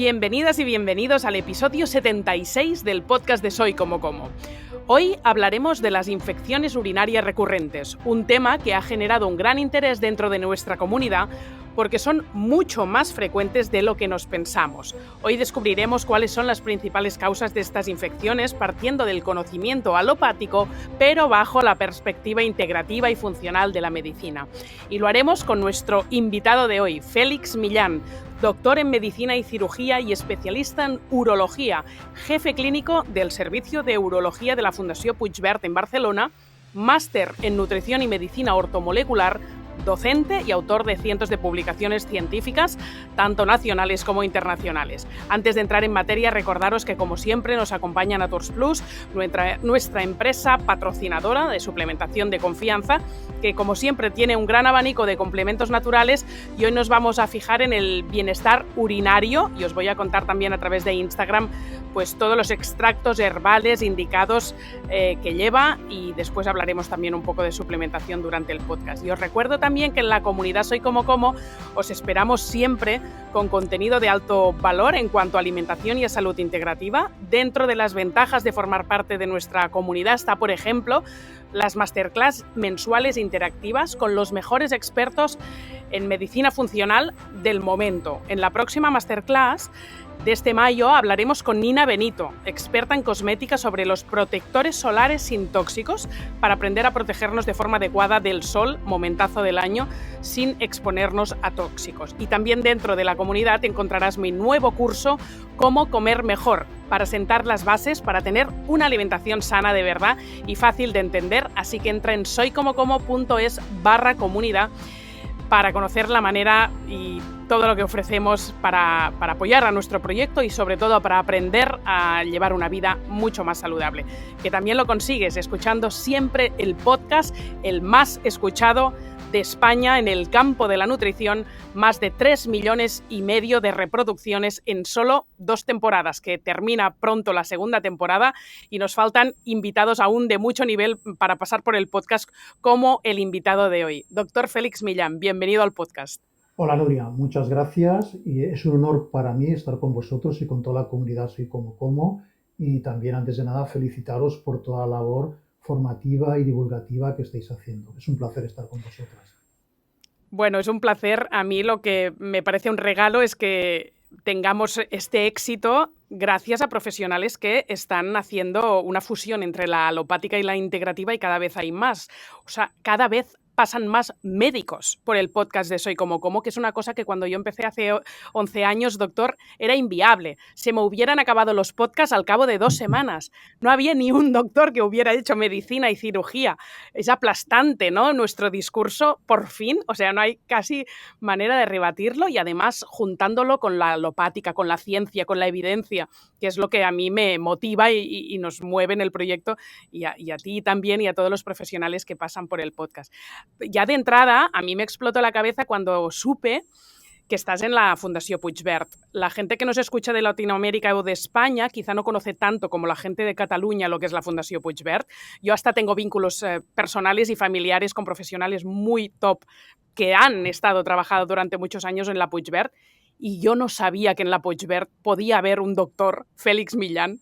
Bienvenidas y bienvenidos al episodio 76 del podcast de Soy Como Como. Hoy hablaremos de las infecciones urinarias recurrentes, un tema que ha generado un gran interés dentro de nuestra comunidad porque son mucho más frecuentes de lo que nos pensamos. Hoy descubriremos cuáles son las principales causas de estas infecciones partiendo del conocimiento alopático, pero bajo la perspectiva integrativa y funcional de la medicina. Y lo haremos con nuestro invitado de hoy, Félix Millán, doctor en Medicina y Cirugía y especialista en Urología, jefe clínico del Servicio de Urología de la Fundació Puigverd en Barcelona, máster en Nutrición y Medicina Ortomolecular, docente y autor de cientos de publicaciones científicas, tanto nacionales como internacionales. Antes de entrar en materia, recordaros que, como siempre, nos acompaña Naturs Plus, nuestra empresa patrocinadora de suplementación de confianza, que, como siempre, tiene un gran abanico de complementos naturales, y hoy nos vamos a fijar en el bienestar urinario, y os voy a contar también a través de Instagram pues todos los extractos herbales indicados que lleva, y después hablaremos también un poco de suplementación durante el podcast. Y os recuerdo también que en la comunidad Soy Como Como os esperamos siempre con contenido de alto valor en cuanto a alimentación y a salud integrativa. Dentro de las ventajas de formar parte de nuestra comunidad está, por ejemplo, las masterclass mensuales interactivas con los mejores expertos en medicina funcional del momento. En la próxima masterclass de este mayo hablaremos con Nina Benito, experta en cosmética, sobre los protectores solares sin tóxicos para aprender a protegernos de forma adecuada del sol, momentazo del año, sin exponernos a tóxicos. Y también dentro de la comunidad encontrarás mi nuevo curso Cómo comer mejor, para sentar las bases para tener una alimentación sana de verdad y fácil de entender. Así que entra en soycomocomo.es/comunidad para conocer la manera y todo lo que ofrecemos para apoyar a nuestro proyecto y sobre todo para aprender a llevar una vida mucho más saludable. Que también lo consigues escuchando siempre el podcast, el más escuchado de España en el campo de la nutrición, más de 3,5 millones de reproducciones en solo 2 temporadas, que termina pronto la segunda temporada y nos faltan invitados aún de mucho nivel para pasar por el podcast, como el invitado de hoy. Doctor Félix Millán, bienvenido al podcast. Hola Nuria, muchas gracias, y es un honor para mí estar con vosotros y con toda la comunidad Soy Como Como, y también, antes de nada, felicitaros por toda la labor formativa y divulgativa que estáis haciendo. Es un placer estar con vosotras. Bueno, es un placer. A mí lo que me parece un regalo es que tengamos este éxito gracias a profesionales que están haciendo una fusión entre la alopática y la integrativa, y cada vez hay más. O sea, cada vez pasan más médicos por el podcast de Soy Como Como, que es una cosa que cuando yo empecé hace 11 años, doctor, era inviable. Se me hubieran acabado los podcasts al cabo de 2 semanas. No había ni un doctor que hubiera hecho medicina y cirugía. Es aplastante, ¿no? Nuestro discurso, por fin, o sea, no hay casi manera de rebatirlo, y además juntándolo con la alopática, con la ciencia, con la evidencia, que es lo que a mí me motiva y nos mueve en el proyecto, y a ti también, y a todos los profesionales que pasan por el podcast. Ya de entrada, a mí me explotó la cabeza cuando supe que estás en la Fundació Puigverd. La gente que nos escucha de Latinoamérica o de España quizá no conoce tanto como la gente de Cataluña lo que es la Fundació Puigverd. Yo hasta tengo vínculos personales y familiares con profesionales muy top que han estado trabajando durante muchos años en la Puigverd, y yo no sabía que en la Puigverd podía haber un doctor, Félix Millán,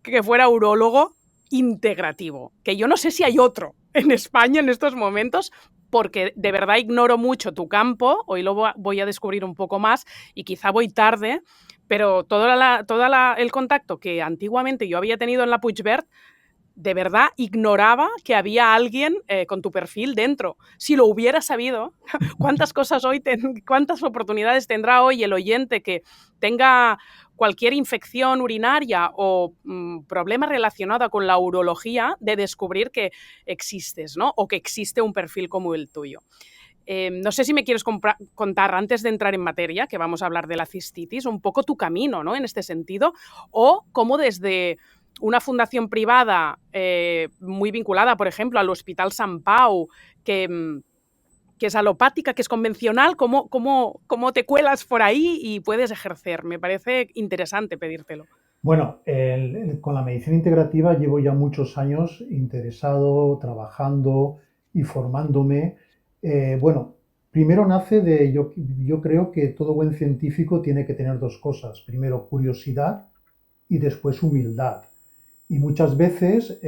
que fuera urólogo integrativo, que yo no sé si hay otro en España en estos momentos, porque de verdad ignoro mucho tu campo. Hoy lo voy a descubrir un poco más y quizá voy tarde, pero todo el contacto que antiguamente yo había tenido en la Puigverd, de verdad ignoraba que había alguien con tu perfil dentro. Si lo hubiera sabido, cuántas oportunidades tendrá hoy el oyente que tenga cualquier infección urinaria o problema relacionado con la urología, de descubrir que existes, ¿no? O que existe un perfil como el tuyo. No sé si me quieres contar, antes de entrar en materia, que vamos a hablar de la cistitis, un poco tu camino, ¿no? En este sentido, o cómo desde una fundación privada muy vinculada, por ejemplo, al Hospital Sant Pau, que es alopática, que es convencional, ¿cómo te cuelas por ahí y puedes ejercer? Me parece interesante pedírtelo. Bueno, con la medicina integrativa llevo ya muchos años interesado, trabajando y formándome. Bueno, Primero nace de, yo creo que todo buen científico tiene que tener dos cosas. Primero, curiosidad y después humildad. Y muchas veces,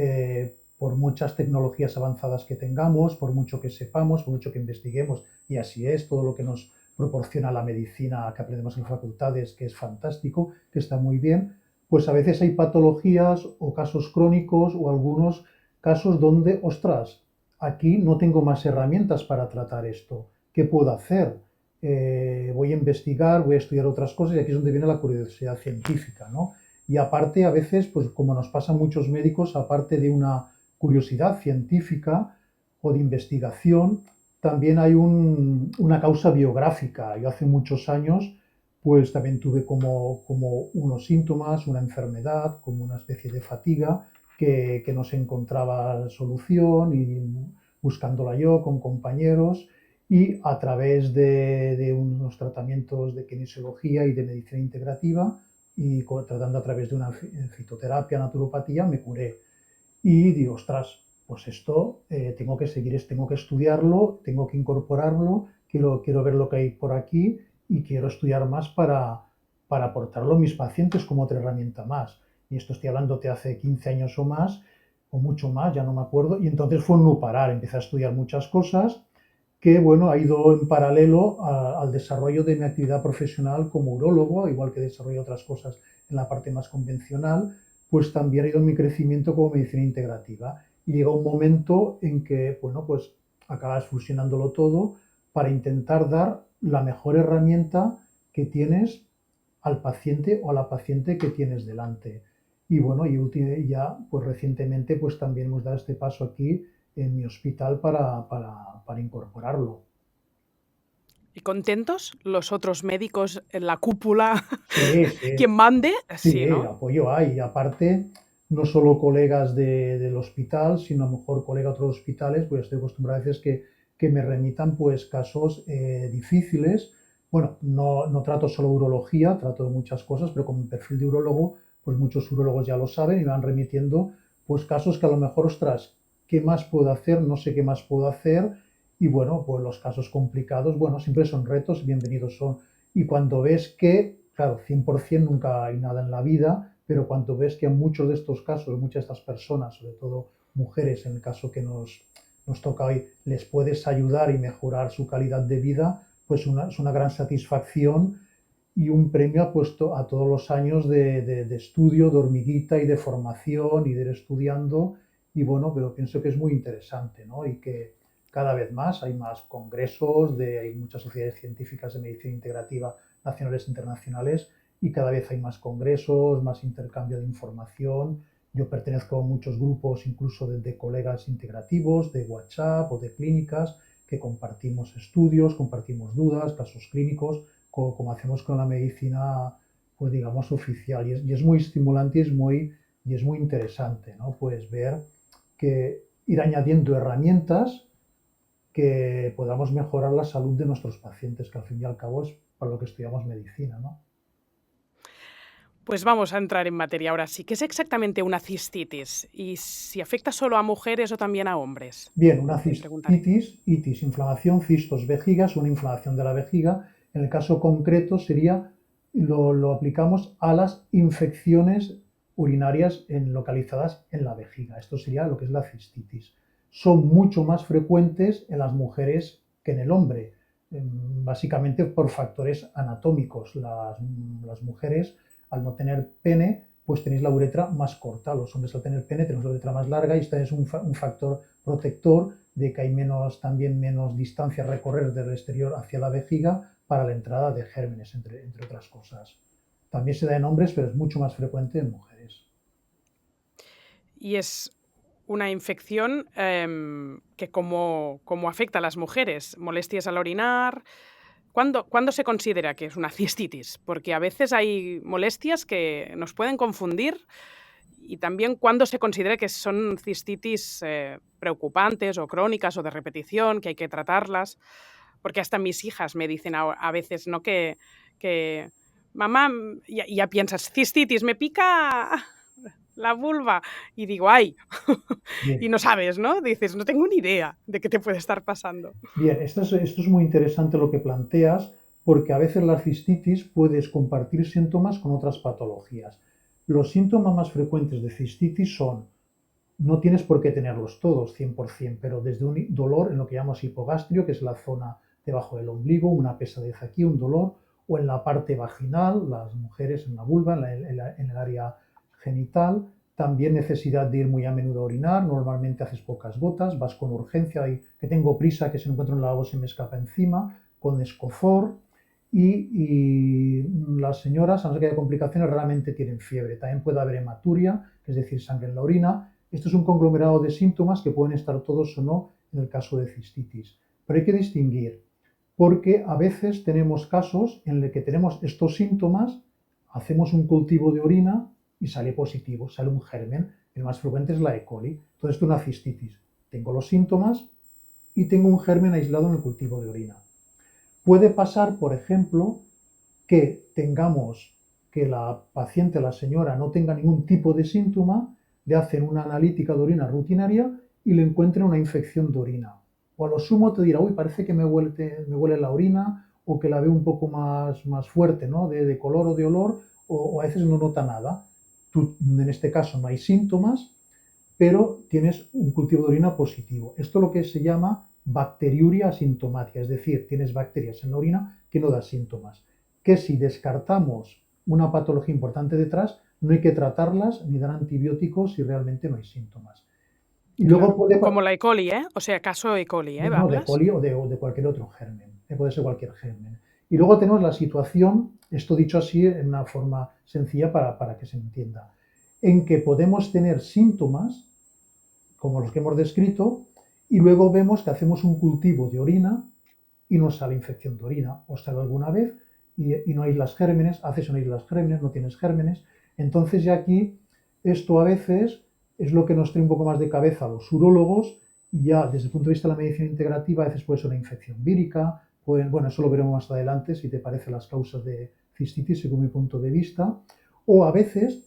por muchas tecnologías avanzadas que tengamos, por mucho que sepamos, por mucho que investiguemos, y así es, todo lo que nos proporciona la medicina que aprendemos en facultades, que es fantástico, que está muy bien, pues a veces hay patologías o casos crónicos o algunos casos donde, ostras, aquí no tengo más herramientas para tratar esto. ¿Qué puedo hacer? Voy a investigar, voy a estudiar otras cosas y aquí es donde viene la curiosidad científica, ¿no? Y aparte, a veces, pues como nos pasa a muchos médicos, aparte de una curiosidad científica o de investigación, también hay una causa biográfica. Yo hace muchos años, pues también tuve como unos síntomas, una enfermedad, como una especie de fatiga, que no se encontraba solución y buscándola yo con compañeros y a través de unos tratamientos de kinesiología y de medicina integrativa, y tratando a través de una fitoterapia, naturopatía, me curé. Y digo, ostras, pues esto tengo que seguir, tengo que estudiarlo, tengo que incorporarlo, quiero ver lo que hay por aquí y quiero estudiar más para aportarlo a mis pacientes como otra herramienta más. Y esto estoy hablando de hace 15 años o más, o mucho más, ya no me acuerdo. Y entonces fue un no parar, empecé a estudiar muchas cosas que bueno, ha ido en paralelo al desarrollo de mi actividad profesional como urólogo, igual que desarrollo otras cosas en la parte más convencional, pues también ha ido en mi crecimiento como medicina integrativa. Y llega un momento en que, bueno, pues acabas fusionándolo todo para intentar dar la mejor herramienta que tienes al paciente o a la paciente que tienes delante. Y bueno, y ya pues recientemente pues también hemos dado este paso aquí en mi hospital para incorporarlo. ¿Y contentos los otros médicos en la cúpula? Sí, sí, ¿Quien mande? Sí, sí, ¿no? apoyo hay. Y aparte, no solo colegas del hospital, sino a lo mejor colegas de otros hospitales, pues estoy acostumbrado a veces que me remitan pues casos difíciles. Bueno, no trato solo urología, trato de muchas cosas, pero con mi perfil de urólogo, pues muchos urólogos ya lo saben y me van remitiendo pues casos que a lo mejor, ostras, ¿qué más puedo hacer? No sé qué más puedo hacer. Y bueno, pues los casos complicados, bueno, siempre son retos, bienvenidos son. Y cuando ves que, claro, 100% nunca hay nada en la vida, pero cuando ves que en muchos de estos casos, muchas de estas personas, sobre todo mujeres, en el caso que nos toca hoy, les puedes ayudar y mejorar su calidad de vida, pues es una gran satisfacción y un premio apuesto a todos los años de estudio, de hormiguita y de formación y de ir estudiando. Y bueno, pero pienso que es muy interesante, ¿no? Y que cada vez más hay más congresos, hay muchas sociedades científicas de medicina integrativa nacionales e internacionales y cada vez hay más congresos, más intercambio de información. Yo pertenezco a muchos grupos, incluso de colegas integrativos, de WhatsApp o de clínicas, que compartimos estudios, compartimos dudas, casos clínicos, como hacemos con la medicina, pues digamos, oficial. Y es muy estimulante y es muy interesante, ¿no? Pues ver que ir añadiendo herramientas que podamos mejorar la salud de nuestros pacientes, que al fin y al cabo es para lo que estudiamos medicina, ¿no? Pues vamos a entrar en materia ahora sí. ¿Qué es exactamente una cistitis? Y si afecta solo a mujeres o también a hombres. Bien, una Te preguntaré. cistitis, itis, inflamación, cistos, vejigas, una inflamación de la vejiga. En el caso concreto sería, lo aplicamos a las infecciones urinarias localizadas en la vejiga. Esto sería lo que es la cistitis. Son mucho más frecuentes en las mujeres que en el hombre, básicamente por factores anatómicos. Las mujeres, al no tener pene, pues tenéis la uretra más corta. Los hombres al tener pene tenemos la uretra más larga y este es un factor protector de que hay también menos distancia a recorrer del exterior hacia la vejiga para la entrada de gérmenes, entre otras cosas. También se da en hombres, pero es mucho más frecuente en mujeres. Y es una infección que como afecta a las mujeres, molestias al orinar. ¿Cuándo se considera que es una cistitis? Porque a veces hay molestias que nos pueden confundir y también cuándo se considera que son cistitis preocupantes o crónicas o de repetición, que hay que tratarlas. Porque hasta mis hijas me dicen a veces, ¿no? Que mamá, ya piensas, cistitis, me pica la vulva. Y digo, ay, y Bien, no sabes, ¿no? Dices, no tengo ni idea de qué te puede estar pasando. bien, esto es muy interesante lo que planteas, porque a veces la cistitis puedes compartir síntomas con otras patologías. Los síntomas más frecuentes de cistitis son, no tienes por qué tenerlos todos 100%, pero desde un dolor en lo que llamamos hipogastrio, que es la zona debajo del ombligo, una pesadez aquí, un dolor, o en la parte vaginal, las mujeres en la vulva, en el área genital, también necesidad de ir muy a menudo a orinar, normalmente haces pocas gotas, vas con urgencia, y que tengo prisa, que si no encuentro un lavabo se me escapa encima, con escozor, y las señoras, a no ser que haya complicaciones, raramente tienen fiebre. También puede haber hematuria, es decir, sangre en la orina. Esto es un conglomerado de síntomas que pueden estar todos o no en el caso de cistitis. Pero hay que distinguir, porque a veces tenemos casos en los que tenemos estos síntomas, hacemos un cultivo de orina y sale positivo, sale un germen. El más frecuente es la E. coli. Entonces, esto es una cistitis. Tengo los síntomas y tengo un germen aislado en el cultivo de orina. Puede pasar, por ejemplo, que tengamos que la paciente, la señora, no tenga ningún tipo de síntoma, le hacen una analítica de orina rutinaria y le encuentren una infección de orina. O a lo sumo te dirá, uy, parece que me huele la orina o que la veo un poco más fuerte, ¿no? de color o de olor, o a veces no nota nada. Tú, en este caso no hay síntomas, pero tienes un cultivo de orina positivo. Esto es lo que se llama bacteriuria asintomática, es decir, tienes bacterias en la orina que no dan síntomas. Que si descartamos una patología importante detrás, no hay que tratarlas ni dar antibióticos si realmente no hay síntomas. Y luego Claro, puede, como la E. coli, ¿eh? O sea, caso E. coli, ¿eh? no, de ¿Hablas? coli o de cualquier otro germen, puede ser cualquier germen. Y luego tenemos la situación, esto dicho así en una forma sencilla para que se entienda, en que podemos tener síntomas como los que hemos descrito, y luego vemos que hacemos un cultivo de orina y nos sale infección de orina, o sale alguna vez y no hay las gérmenes, haces no hay las gérmenes, no tienes gérmenes. Entonces ya aquí esto a veces es lo que nos trae un poco más de cabeza a los urólogos, y ya desde el punto de vista de la medicina integrativa a veces puede ser una infección vírica, pues, bueno, eso lo veremos más adelante si te parece las causas de cistitis según mi punto de vista, o a veces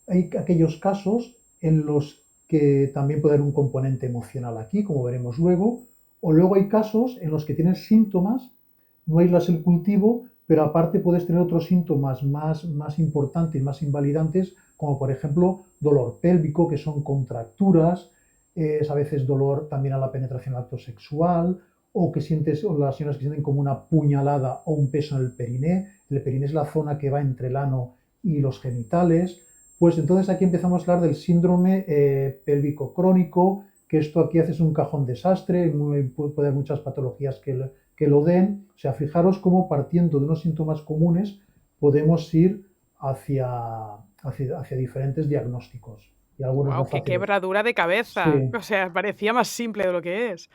hay aquellos casos en los que también puede haber un componente emocional aquí, como veremos luego, o luego hay casos en los que tienes síntomas, no aíslas el cultivo, pero aparte puedes tener otros síntomas más importantes, más invalidantes, como por ejemplo dolor pélvico, que son contracturas, es a veces dolor también a la penetración del acto sexual, o que sientes, o las señoras que sienten como una puñalada o un peso en el periné. El periné es la zona que va entre el ano y los genitales. Pues entonces aquí empezamos a hablar del síndrome pélvico crónico, que esto aquí haces un cajón desastre, puede haber muchas patologías que lo den. O sea, fijaros cómo partiendo de unos síntomas comunes podemos ir hacia diferentes diagnósticos. Y algunos Wow, más qué fáciles. quebradura de cabeza. Sí, O sea, parecía más simple de lo que es.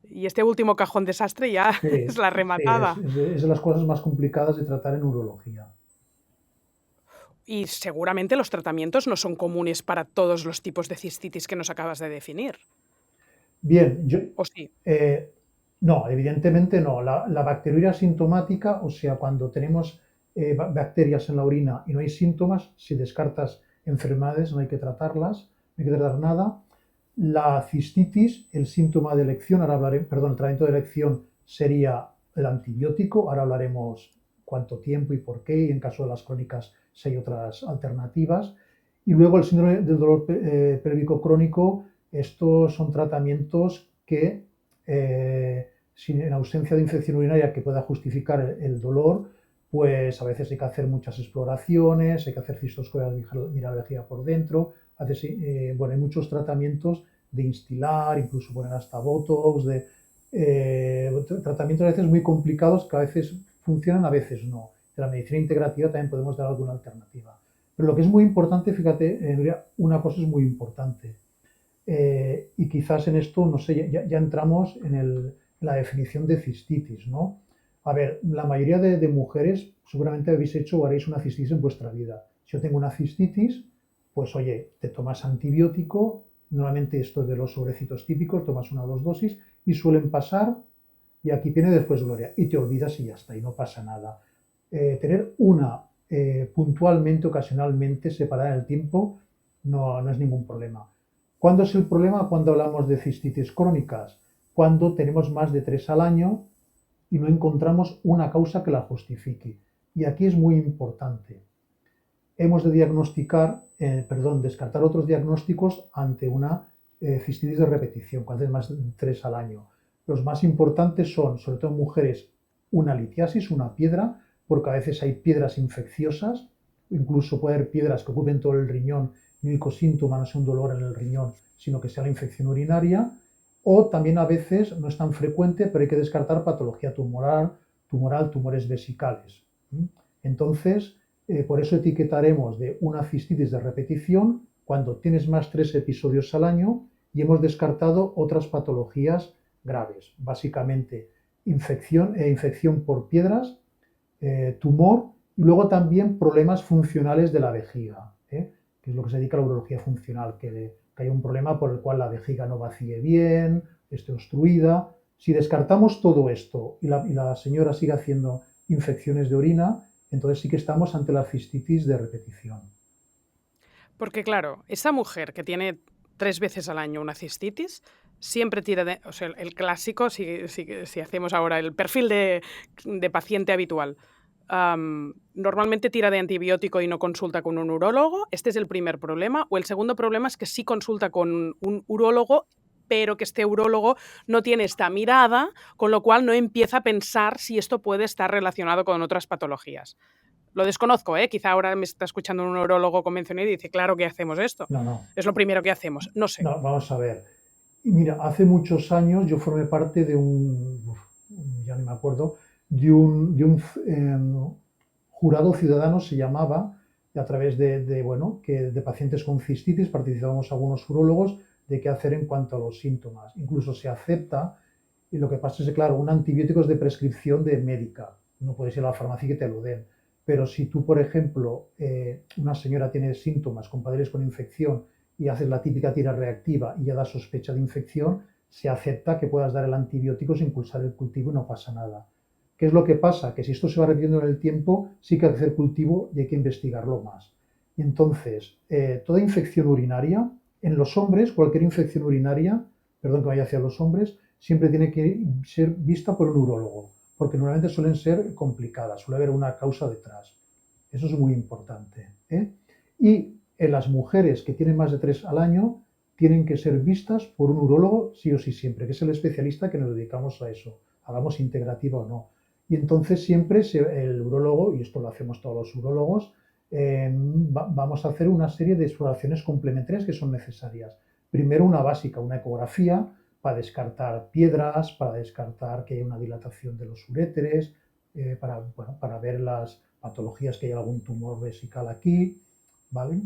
Y este último cajón desastre ya es sí, la sí, es, rematada. es de, es de las cosas más complicadas de tratar en urología. Y seguramente los tratamientos no son comunes para todos los tipos de cistitis que nos acabas de definir. Bien, ¿O sí? eh, no, evidentemente no. La bacteriuria asintomática, o sea, cuando tenemos bacterias en la orina y no hay síntomas, si descartas enfermedades no hay que tratarlas, no hay que tratar nada. La cistitis, el síntoma de elección, ahora hablaré, perdón, el tratamiento de elección sería el antibiótico, ahora hablaremos cuánto tiempo y por qué, y en caso de las crónicas si hay otras alternativas. Y luego el síndrome del dolor pélvico crónico, estos son tratamientos que, en ausencia de infección urinaria que pueda justificar el dolor, pues a veces hay que hacer muchas exploraciones, hay que hacer cistoscopia, mirar la vejiga por dentro, bueno, hay muchos tratamientos de instilar, incluso poner hasta botox, tratamientos a veces muy complicados que a veces funcionan, a veces no. De la medicina integrativa también podemos dar alguna alternativa. Pero lo que es muy importante, fíjate, una cosa es muy importante, y quizás en esto, no sé, ya entramos en la definición de cistitis, ¿no? A ver, la mayoría de mujeres seguramente habéis hecho o haréis una cistitis en vuestra vida. Si yo tengo una cistitis, pues oye, te tomas antibiótico, normalmente esto de los sobrecitos típicos, tomas una o dos dosis y suelen pasar, y aquí viene después gloria, y te olvidas y ya está, y no pasa nada. Tener una puntualmente, ocasionalmente, separada en el tiempo, no es ningún problema. ¿Cuándo es el problema? Cuando hablamos de cistitis crónicas, cuando tenemos más de 3 al año y no encontramos una causa que la justifique. Y aquí es muy importante. Hemos de descartar otros diagnósticos ante una cistitis de repetición, cuando es más de 3 al año. Los más importantes son, sobre todo en mujeres, una litiasis, una piedra, porque a veces hay piedras infecciosas, incluso puede haber piedras que ocupen todo el riñón, y el único síntoma no sea un dolor en el riñón, sino que sea la infección urinaria, o también a veces, no es tan frecuente, pero hay que descartar patología tumoral, tumores vesicales. Entonces, por eso etiquetaremos de una cistitis de repetición cuando tienes más 3 episodios al año y hemos descartado otras patologías graves, básicamente infección por piedras, tumor y luego también problemas funcionales de la vejiga, que es lo que se dedica a la urología funcional, que hay un problema por el cual la vejiga no vacíe bien, esté obstruida. Si descartamos todo esto y la señora sigue haciendo infecciones de orina, entonces sí que estamos ante la cistitis de repetición. Porque claro, esa mujer que tiene 3 veces al año una cistitis, siempre tira de... O sea, el clásico, si hacemos ahora el perfil de paciente habitual, normalmente tira de antibiótico y no consulta con un urólogo. Este es el primer problema. O el segundo problema es que sí consulta con un urólogo, pero que este urólogo no tiene esta mirada, con lo cual no empieza a pensar si esto puede estar relacionado con otras patologías. Lo desconozco, ¿eh? Quizá ahora me está escuchando un neurólogo convencional y dice, claro que hacemos esto. No, no, Es lo primero que hacemos. No sé. no, vamos a ver. Y mira, hace muchos años yo formé parte de ya no me acuerdo, de un jurado ciudadano se llamaba, y a través de pacientes con cistitis participábamos algunos urólogos de qué hacer en cuanto a los síntomas. Incluso se acepta, y lo que pasa es que, claro, un antibiótico es de prescripción de médica, no puedes ir a la farmacia y que te lo den. Pero si tú, por ejemplo, una señora tiene síntomas con padres con infección y haces la típica tira reactiva y ya da sospecha de infección, se acepta que puedas dar el antibiótico sin impulsar el cultivo y no pasa nada. ¿Qué es lo que pasa? Que si esto se va repitiendo en el tiempo, sí que hay que hacer cultivo y hay que investigarlo más. Y entonces, toda infección urinaria, en los hombres, cualquier infección urinaria, perdón que vaya hacia los hombres, siempre tiene que ser vista por un urólogo, porque normalmente suelen ser complicadas, suele haber una causa detrás. Eso es muy importante. Y en las mujeres que tienen más de 3 al año, tienen que ser vistas por un urólogo sí o sí siempre, que es el especialista que nos dedicamos a eso, hagamos integrativa o no. Y entonces siempre el urólogo, y esto lo hacemos todos los urólogos, vamos a hacer una serie de exploraciones complementarias que son necesarias. Primero una básica, una ecografía, para descartar piedras, para descartar que hay una dilatación de los uréteres, para ver las patologías, que hay algún tumor vesical aquí, ¿vale?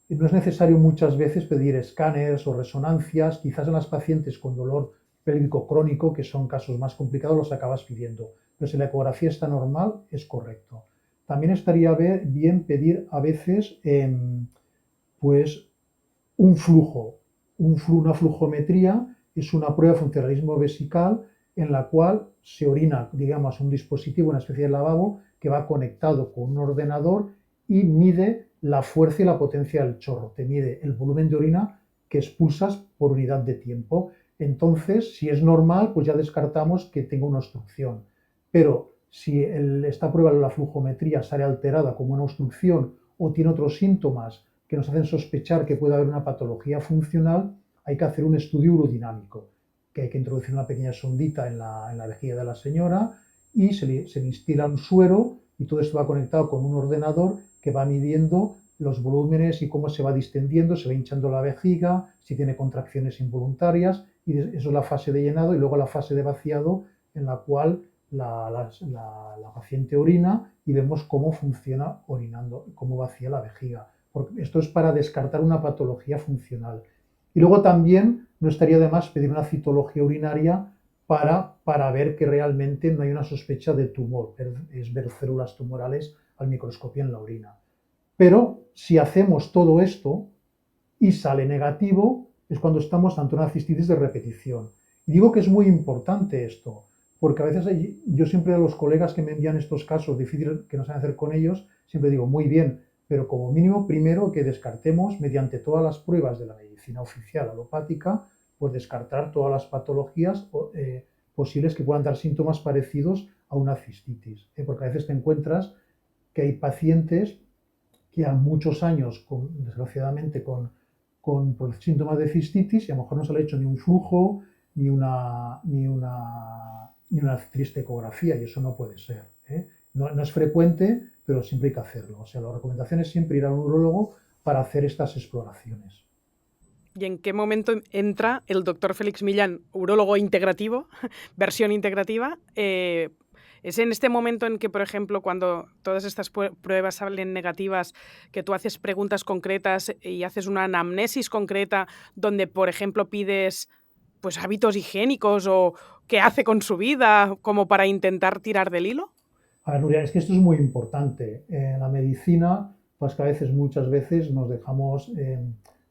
Y no es necesario muchas veces pedir escáneres o resonancias, quizás en las pacientes con dolor pélvico crónico, que son casos más complicados, los acabas pidiendo. Pero si la ecografía está normal, es correcto. También estaría bien pedir a veces pues un flujo, una flujometría es una prueba de funcionalismo vesical en la cual se orina, digamos, un dispositivo, una especie de lavabo que va conectado con un ordenador y mide la fuerza y la potencia del chorro. Te mide el volumen de orina que expulsas por unidad de tiempo. Entonces, si es normal, pues ya descartamos que tenga una obstrucción. Pero si esta prueba de la flujometría sale alterada como una obstrucción o tiene otros síntomas que nos hacen sospechar que puede haber una patología funcional, hay que hacer un estudio urodinámico, que hay que introducir una pequeña sondita en la vejiga de la señora y se le instila un suero y todo esto va conectado con un ordenador que va midiendo los volúmenes y cómo se va distendiendo, se va hinchando la vejiga, si tiene contracciones involuntarias, y eso es la fase de llenado, y luego la fase de vaciado en la cual la paciente orina y vemos cómo funciona orinando, cómo vacía la vejiga. Porque esto es para descartar una patología funcional. Y luego también no estaría de más pedir una citología urinaria para ver que realmente no hay una sospecha de tumor, es ver células tumorales al microscopio en la orina. Pero si hacemos todo esto y sale negativo, es cuando estamos ante una cistitis de repetición. Y digo que es muy importante esto, porque a veces yo siempre a los colegas que me envían estos casos difíciles que no saben hacer con ellos, siempre digo, muy bien, pero como mínimo primero que descartemos mediante todas las pruebas de la medicina oficial alopática, pues descartar todas las patologías posibles que puedan dar síntomas parecidos a una cistitis, porque a veces te encuentras que hay pacientes que a muchos años, desgraciadamente, con síntomas de cistitis y a lo mejor no se le ha hecho ni un flujo ni una triste ecografía, y eso no puede ser. No es frecuente, pero siempre hay que hacerlo. O sea, la recomendación es siempre ir a un urólogo para hacer estas exploraciones. ¿Y en qué momento entra el doctor Félix Millán, urólogo integrativo, versión integrativa? ¿Es en este momento en que, por ejemplo, cuando todas estas pruebas salen negativas, que tú haces preguntas concretas y haces una anamnesis concreta donde, por ejemplo, pides pues hábitos higiénicos o qué hace con su vida como para intentar tirar del hilo? A ver, Nuria, es que esto es muy importante. En la medicina, pues que a veces, muchas veces nos dejamos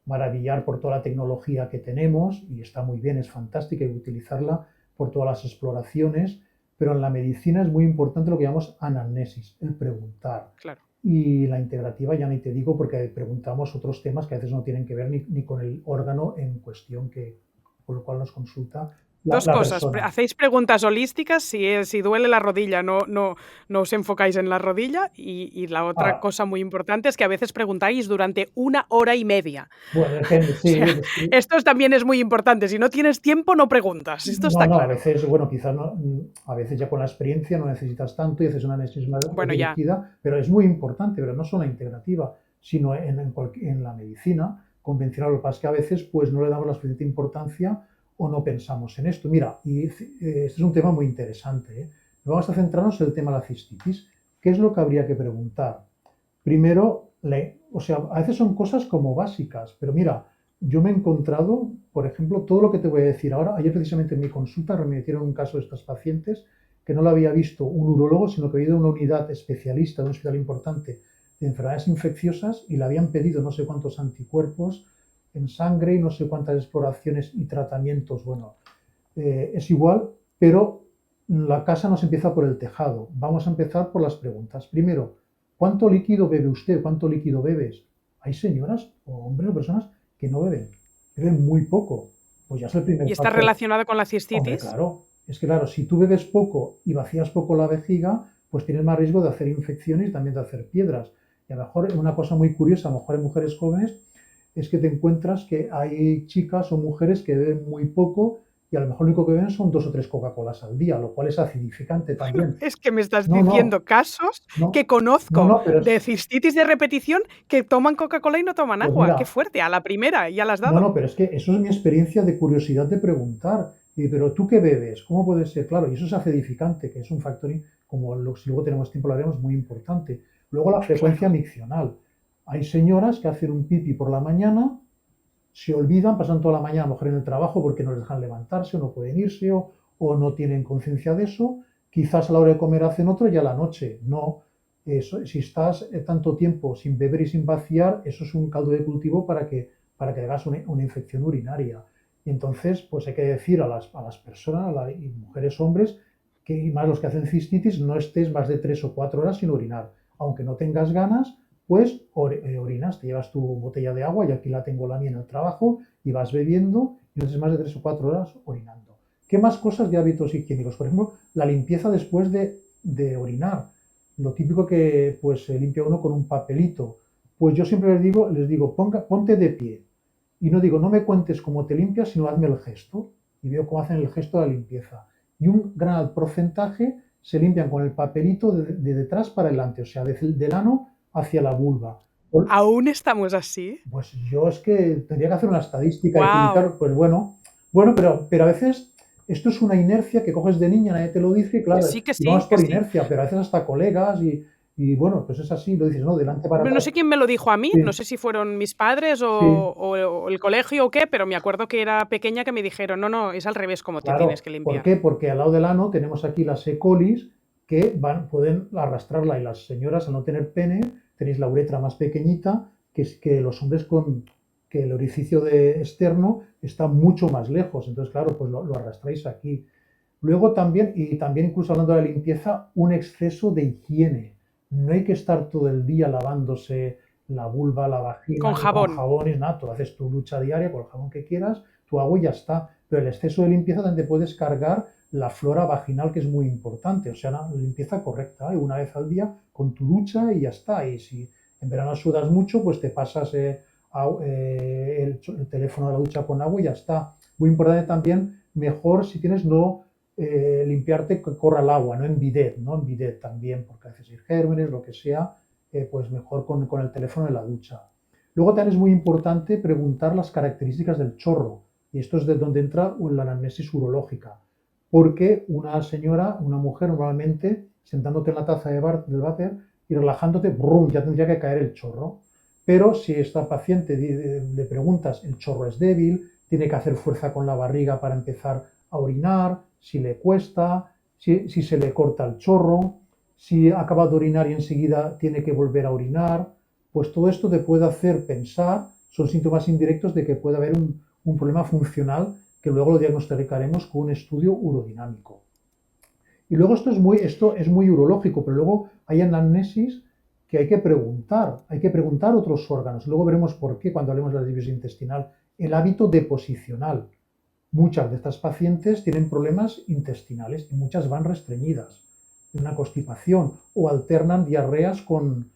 maravillar por toda la tecnología que tenemos, y está muy bien, es fantástica, hay que utilizarla por todas las exploraciones, pero en la medicina es muy importante lo que llamamos anamnesis, el preguntar. Claro. Y la integrativa ya ni te digo, porque preguntamos otros temas que a veces no tienen que ver ni con el órgano en cuestión por lo cual nos consulta Dos la cosas, persona. hacéis preguntas holísticas, si duele la rodilla, no os enfocáis en la rodilla, y la otra Ah, cosa muy importante es que a veces preguntáis durante 1 hora y media. bueno, depende, O sí, sea, sí. esto también es muy importante, si no tienes tiempo no preguntas, esto No, está no, a claro. veces, bueno, quizás no, a veces ya con la experiencia no necesitas tanto y haces una análisis más Bueno, ya, dirigida, pero es muy importante, pero no solo la integrativa, sino en la medicina convencional. Lo que pasa es que a veces pues no le damos la suficiente importancia o no pensamos en esto. Mira, y este es un tema muy interesante, ¿eh? Vamos a centrarnos en el tema de la cistitis. ¿Qué es lo que habría que preguntar? Primero, o sea, a veces son cosas como básicas, pero mira, yo me he encontrado, por ejemplo, todo lo que te voy a decir ahora. Ayer precisamente en mi consulta me hicieron un caso de estos pacientes que no lo había visto un urólogo, sino que había ido a una unidad especialista de un hospital importante de enfermedades infecciosas y le habían pedido no sé cuántos anticuerpos en sangre y no sé cuántas exploraciones y tratamientos. Bueno, es igual, pero la casa nos empieza por el tejado. Vamos a empezar por las preguntas. Primero, ¿cuánto líquido bebe usted? ¿Cuánto líquido bebes? Hay señoras o hombres o personas que no beben, beben muy poco. Pues ya es el primer ¿y está paso. relacionado con la Hombre, cistitis? claro, es que claro, si tú bebes poco y vacías poco la vejiga, pues tienes más riesgo de hacer infecciones y también de hacer piedras. Y a lo mejor una cosa muy curiosa, a lo mejor en mujeres jóvenes, es que te encuentras que hay chicas o mujeres que beben muy poco y a lo mejor lo único que beben son 2 o 3 Coca-Colas al día, lo cual es acidificante también. Es que me estás No, no, diciendo casos no, que no, conozco no, pero de cistitis de repetición que toman Coca-Cola y no toman pues agua. Qué mira, fuerte, a la primera ya la has no, dado. no, pero es que eso es mi experiencia de curiosidad de preguntar. Y, pero tú qué bebes, ¿cómo puede ser? Claro, y eso es acidificante, que es un factor, como si luego tenemos tiempo lo haremos, muy importante. Luego la frecuencia Claro. miccional. Hay señoras que hacen un pipi por la mañana, se olvidan, pasan toda la mañana a lo mejor en el trabajo porque no les dejan levantarse o no pueden irse o no tienen conciencia de eso. Quizás a la hora de comer hacen otro y a la noche. No, eso, si estás tanto tiempo sin beber y sin vaciar, eso es un caldo de cultivo para que hagas una infección urinaria. Y entonces, pues hay que decir a las personas, y mujeres, hombres, que y más los que hacen cistitis, no estés más de 3 o 4 horas sin orinar. Aunque no tengas ganas, pues orinas, te llevas tu botella de agua, y aquí la tengo la mía en el trabajo, y vas bebiendo y no estés más de 3 o 4 horas orinando. ¿Qué más cosas de hábitos higiénicos? Por ejemplo, la limpieza después de orinar. Lo típico que pues se limpia uno con un papelito. Pues yo siempre les digo, ponte de pie. Y no digo, no me cuentes cómo te limpias, sino hazme el gesto. Y veo cómo hacen el gesto de la limpieza. Y un gran porcentaje se limpian con el papelito de detrás para adelante, o sea, del ano hacia la vulva. ¿Aún estamos así? Pues yo es que tendría que hacer una estadística y ¡Guau! publicar, pues bueno, pero a veces esto es una inercia que coges de niña, nadie te lo dice, y Que claro, sí, que y sí, vamos que por sí. inercia, pero a veces hasta colegas y bueno, pues es así, lo dices, no, delante para No atrás. sé quién me lo dijo a mí, Sí, no sé si fueron mis padres sí, o el colegio o qué, pero me acuerdo que era pequeña que me dijeron, no, no, es al revés como te tienes claro. que ¿Por limpiar. qué? Porque al lado del ano tenemos aquí las E. colis que pueden arrastrarla, y las señoras al no tener pene tenéis la uretra más pequeñita que los hombres, que el orificio externo está mucho más lejos, entonces claro, pues lo arrastráis aquí. Luego también, y también incluso hablando de la limpieza, un exceso de higiene. No hay que estar todo el día lavándose la vulva, la Con vagina, y con jabón. jabón es nada, tú haces tu ducha diaria con el jabón que quieras, tu agua y ya está. Pero el exceso de limpieza también te puedes cargar la flora vaginal, que es muy importante, o sea, la limpieza correcta, ¿eh? Una vez al día con tu ducha y ya está. Y si en verano sudas mucho, pues te pasas el teléfono de la ducha con agua y ya está. Muy importante también, mejor si tienes no limpiarte que corra el agua, no en bidet, ¿no? En bidet también, porque a veces hay gérmenes, lo que sea, pues mejor con el teléfono en la ducha. Luego también es muy importante preguntar las características del chorro, y esto es de donde entra la anamnesis urológica, porque una señora, una mujer, normalmente sentándote en la taza del váter y relajándote, brum, ya tendría que caer el chorro. Pero si a esta paciente le preguntas, el chorro es débil, tiene que hacer fuerza con la barriga para empezar a orinar, si le cuesta, si se le corta el chorro, si acaba de orinar y enseguida tiene que volver a orinar, pues todo esto te puede hacer pensar, son síntomas indirectos de que puede haber un problema funcional que luego lo diagnosticaremos con un estudio urodinámico. Y luego esto es muy urológico, pero luego hay anamnesis que hay que preguntar otros órganos. Luego veremos por qué cuando hablemos de la división intestinal. El hábito deposicional. Muchas de estas pacientes tienen problemas intestinales y muchas van restreñidas, una constipación o alternan diarreas con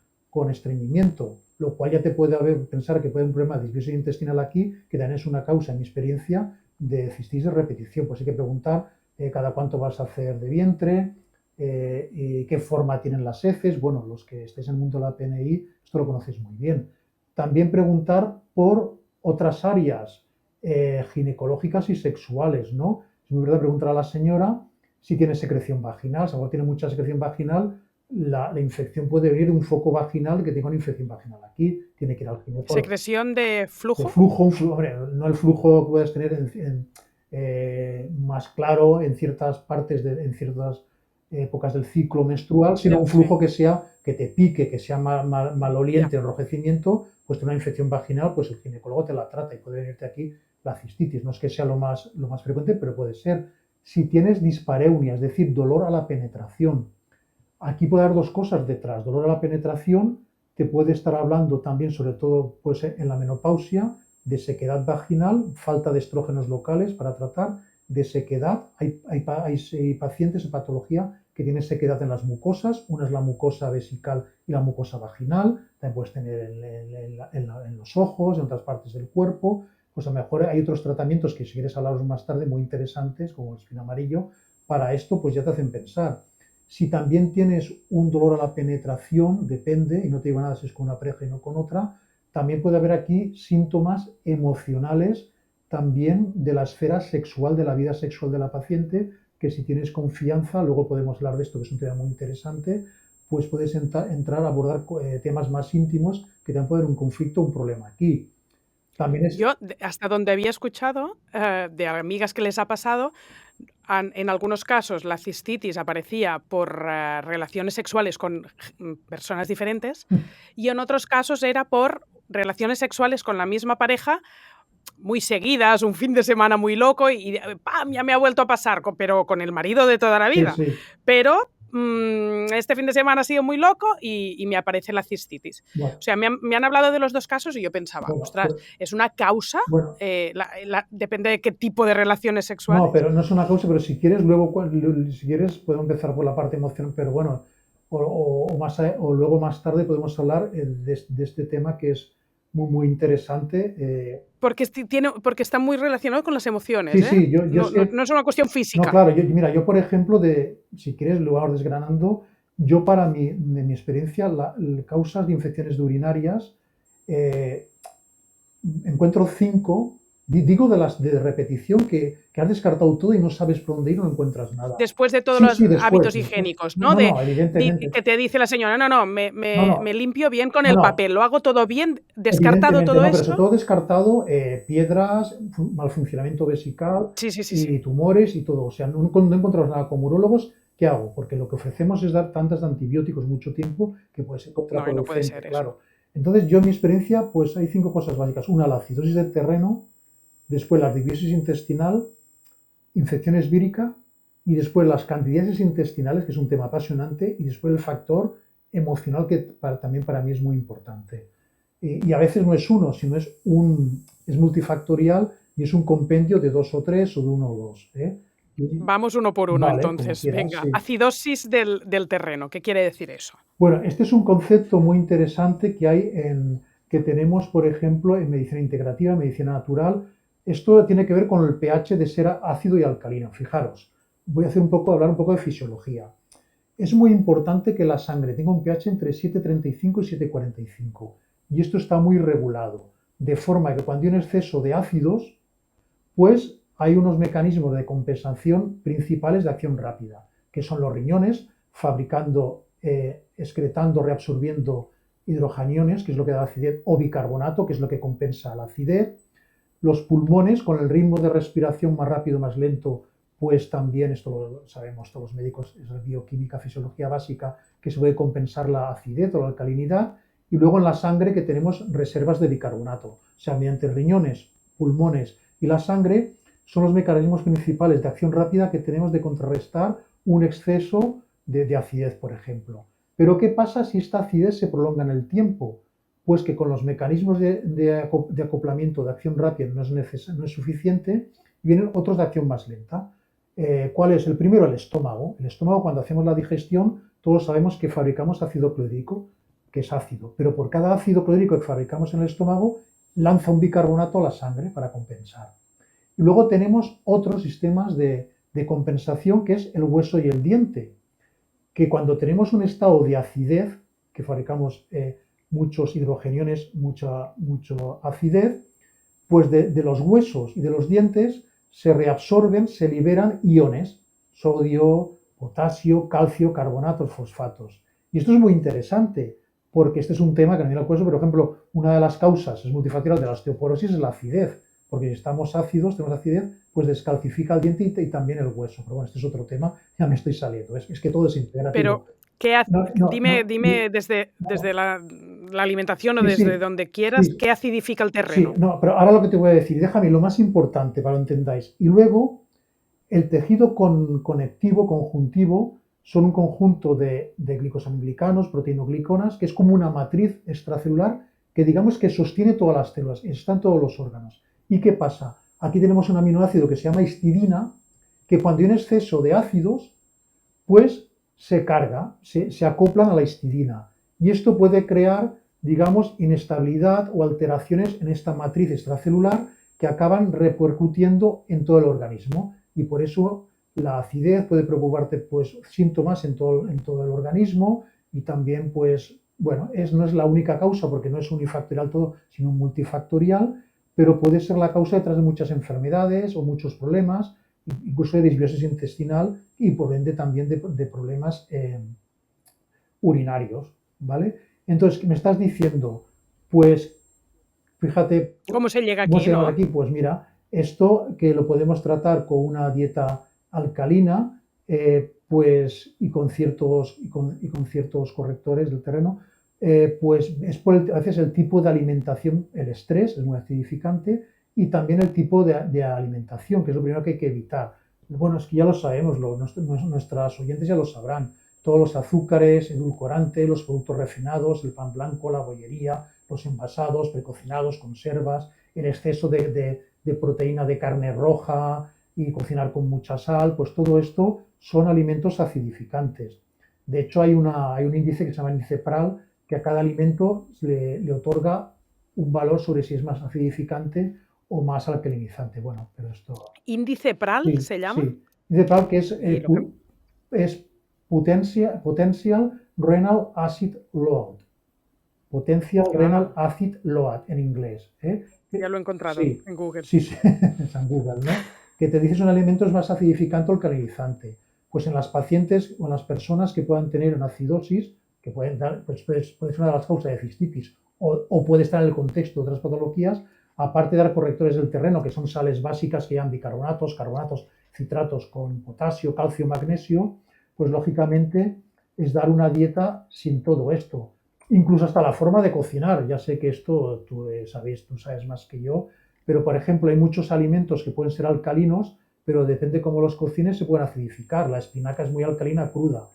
estreñimiento, lo cual ya te puede pensar que puede haber un problema de disbiosis intestinal aquí, que también es una causa, en mi experiencia, de cistitis de repetición. Pues hay que preguntar cada cuánto vas a hacer de vientre, y qué forma tienen las heces. Bueno, los que estéis en el mundo de la PNI, esto lo conocéis muy bien. También preguntar por otras áreas ginecológicas y sexuales, ¿no? Es muy verdad preguntar a la señora si tiene secreción vaginal. Si algo tiene mucha secreción vaginal, la infección puede venir de un foco vaginal que tenga una infección vaginal aquí, tiene que ir al ginecólogo. ¿Secreción de De flujo? flujo, hombre, no el flujo que puedes tener más claro en ciertas partes, en ciertas épocas del ciclo menstrual, sino un Sí, flujo que sea, que te pique, que sea ya. maloliente, enrojecimiento, pues tener una infección vaginal, pues el ginecólogo te la trata y puede venirte aquí la cistitis. No es que sea lo más frecuente, pero puede ser. Si tienes dispareunia, es decir, dolor a la penetración, aquí puede haber dos cosas detrás. Dolor a la penetración te puede estar hablando también, sobre todo pues, en la menopausia, de sequedad vaginal, falta de estrógenos locales para tratar, de sequedad. Hay pacientes en patología que tienen sequedad en las mucosas. Una es la mucosa vesical y la mucosa vaginal. También puedes tener en los ojos, en otras partes del cuerpo. Pues a lo mejor hay otros tratamientos que si quieres hablaros más tarde muy interesantes, como el espino amarillo. Para esto pues ya te hacen pensar. Si también tienes un dolor a la penetración, depende, y no te digo nada si es con una pareja y no con otra, también puede haber aquí síntomas emocionales también de la esfera sexual, de la vida sexual de la paciente, que si tienes confianza, luego podemos hablar de esto, que es un tema muy interesante, pues puedes entrar a abordar temas más íntimos que también puede haber un conflicto, un problema aquí. También es... Yo, hasta donde había escuchado, de amigas que les ha pasado, en algunos casos la cistitis aparecía por relaciones sexuales con personas diferentes y en otros casos era por relaciones sexuales con la misma pareja muy seguidas, un fin de semana muy loco y ¡pam! Ya me ha vuelto a pasar, pero con el marido de toda la Sí, vida. sí. Pero este fin de semana ha sido muy loco y me aparece la cistitis. Bueno, O sea, me han hablado de los dos casos y yo pensaba, bueno, ostras, ¿es una causa? bueno, Depende de qué tipo de relaciones no, sexuales. pero no es una causa, pero si quieres, luego, si quieres, podemos empezar por la parte emocional, pero bueno, o luego más tarde podemos hablar de este tema que es muy interesante. Porque está muy relacionado con las emociones, Sí, ¿eh? sí, yo No, es no, que, no es una cuestión no, física. claro, mira, yo por ejemplo, si quieres, lo vamos desgranando, yo para mí, de mi experiencia, causas de infecciones de urinarias, eh, encuentro cinco, digo de las de repetición, que has descartado todo y no sabes por dónde ir, no encuentras nada. Después de todos Sí, los sí, hábitos después. higiénicos, No, ¿no? no, no, evidentemente. Que te dice la señora, no, no, No, me no, limpio bien con no, el no, papel, lo hago todo bien, descartado evidentemente todo no, pero sobre esto. todo descartado piedras, mal funcionamiento vesical Sí, sí, sí, sí. y tumores y todo. O sea, no encontramos nada como urólogos. ¿Qué hago? Porque lo que ofrecemos es dar tantas de antibióticos mucho tiempo que puede ser No, y no puede contraproducente, ser eso. claro. Entonces, yo en mi experiencia, pues hay cinco cosas básicas. Una, la acidosis del terreno, después la disbiosis intestinal, infecciones vírica y después las candidiasis intestinales, que es un tema apasionante, y después el factor emocional que también para mí es muy importante. Y a veces no es uno, sino es multifactorial y es un compendio de 2 o 3 o de uno o 2. Vamos uno por uno, Vale, como entonces. quieras, Venga, sí. acidosis del terreno. ¿Qué quiere decir eso? Bueno, este es un concepto muy interesante que tenemos, por ejemplo, en medicina integrativa, en medicina natural. Esto tiene que ver con el pH de ser ácido y alcalino. Fijaros, voy a hablar un poco de fisiología. Es muy importante que la sangre tenga un pH entre 7,35 y 7,45. Y esto está muy regulado, de forma que cuando hay un exceso de ácidos, pues hay unos mecanismos de compensación principales de acción rápida, que son los riñones fabricando, excretando, reabsorbiendo hidrogeniones, que es lo que da acidez, o bicarbonato, que es lo que compensa la acidez. Los pulmones, con el ritmo de respiración más rápido, más lento, pues también, esto lo sabemos todos los médicos, es bioquímica, fisiología básica, que se puede compensar la acidez o la alcalinidad. Y luego en la sangre que tenemos reservas de bicarbonato, o sea, mediante riñones, pulmones y la sangre, son los mecanismos principales de acción rápida que tenemos de contrarrestar un exceso de acidez, por ejemplo. Pero ¿qué pasa si esta acidez se prolonga en el tiempo? Pues que con los mecanismos de acoplamiento de acción rápida no es suficiente, vienen otros de acción más lenta. ¿Cuál es? El primero, el estómago. El estómago, cuando hacemos la digestión, todos sabemos que fabricamos ácido clorhídrico, que es ácido, pero por cada ácido clorhídrico que fabricamos en el estómago, lanza un bicarbonato a la sangre para compensar. Y luego tenemos otros sistemas de compensación, que es el hueso y el diente, que cuando tenemos un estado de acidez, que fabricamos muchos hidrogeniones, mucha acidez, pues de los huesos y de los dientes se reabsorben, se liberan iones, sodio, potasio, calcio, carbonatos, fosfatos. Y esto es muy interesante, porque este es un tema que no viene al caso, pero, por ejemplo, una de las causas es multifactorial de la osteoporosis es la acidez, porque si estamos ácidos, tenemos acidez, pues descalcifica el diente y también el hueso. Pero bueno, este es otro tema, ya me estoy saliendo. Es que todo es integrativo. Pero, No, no, dime, no, dime no. desde la alimentación o Sí, desde sí, donde quieras, sí, ¿qué acidifica el sí, terreno? no, pero ahora lo que te voy a decir, déjame lo más importante para que lo entendáis. Y luego, el tejido conectivo, conjuntivo, son un conjunto de glicosaminoglicanos, proteinogliconas, que es como una matriz extracelular que digamos que sostiene todas las células, están todos los órganos. ¿Y qué pasa? Aquí tenemos un aminoácido que se llama histidina, que cuando hay un exceso de ácidos, pues se carga, se acoplan a la histidina. Y esto puede crear, digamos, inestabilidad o alteraciones en esta matriz extracelular que acaban repercutiendo en todo el organismo. Y por eso la acidez puede preocuparte, pues, síntomas en todo el organismo y también, pues, bueno, no es la única causa porque no es unifactorial todo, sino multifactorial, pero puede ser la causa detrás de muchas enfermedades o muchos problemas, incluso de disbiosis intestinal y por ende también de problemas urinarios, ¿vale? Entonces, me estás diciendo, pues, fíjate, ¿Cómo se llega ¿cómo aquí, se llama no? aquí? Pues mira, esto que lo podemos tratar con una dieta alcalina, pues, y con ciertos correctores del terreno, pues es a veces el tipo de alimentación, el estrés es muy acidificante, y también el tipo de alimentación, que es lo primero que hay que evitar. Bueno, es que ya lo sabemos, nuestras oyentes ya lo sabrán. Todos los azúcares, edulcorantes, los productos refinados, el pan blanco, la bollería, los envasados, precocinados, conservas, el exceso de proteína de carne roja y cocinar con mucha sal, pues todo esto son alimentos acidificantes. De hecho, hay un índice que se llama índice PRAL, que a cada alimento le otorga un valor sobre si es más acidificante o más alcalinizante. Bueno, pero esto... ¿Índice PRAL Sí, se llama? sí. Dice PRAL que Y lo que es Potential Renal Acid Load. Potential Renal ah, Acid Load en inglés. ya lo he encontrado Sí, en Google. sí, sí, es en Google, ¿no? Que te dice si un alimento es más acidificante o alcalinizante. Pues en las pacientes o en las personas que puedan tener una acidosis, que pueden dar, pues puede ser una de las causas de cistitis, o puede estar en el contexto de otras patologías, aparte de dar correctores del terreno, que son sales básicas que llaman bicarbonatos, carbonatos, citratos con potasio, calcio, magnesio, pues lógicamente es dar una dieta sin todo esto. Incluso hasta la forma de cocinar. Ya sé que esto tú sabes más que yo, pero por ejemplo hay muchos alimentos que pueden ser alcalinos, pero depende cómo los cocines se pueden acidificar. La espinaca es muy alcalina cruda,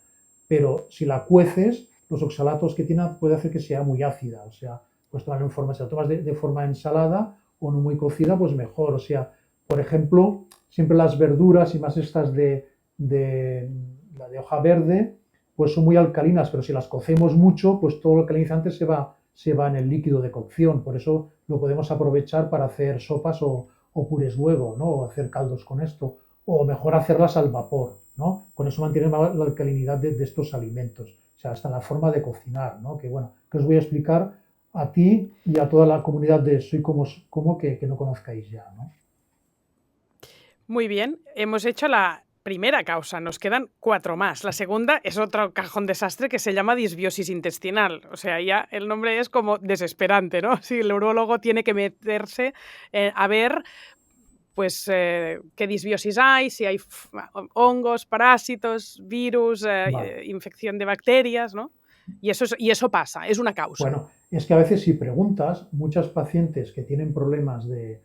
pero si la cueces, los oxalatos que tiene puede hacer que sea muy ácida, o sea, pues tomarlo en forma, si lo tomas de forma ensalada o no muy cocida, pues mejor. O sea, por ejemplo, siempre las verduras y más estas la de hoja verde, pues son muy alcalinas, pero si las cocemos mucho, pues todo el alcalinizante se va en el líquido de cocción. Por eso lo podemos aprovechar para hacer sopas o purés luego, ¿no? O hacer caldos con esto. O mejor hacerlas al vapor, ¿no? Con eso mantenemos la alcalinidad de estos alimentos. O sea, hasta la forma de cocinar, ¿no? Que bueno, que os voy a explicar a ti y a toda la comunidad de Soy como que no conozcáis ya, ¿no? Muy bien, hemos hecho la primera causa, nos quedan 4 más. La segunda es otro cajón desastre que se llama disbiosis intestinal. O sea, ya el nombre es como desesperante, ¿no? Si el neurólogo tiene que meterse a ver pues qué disbiosis hay, si hay hongos, parásitos, virus, Vale. infección de bacterias, ¿no? Y eso pasa, es una causa. Bueno, es que a veces si preguntas, muchas pacientes que tienen problemas de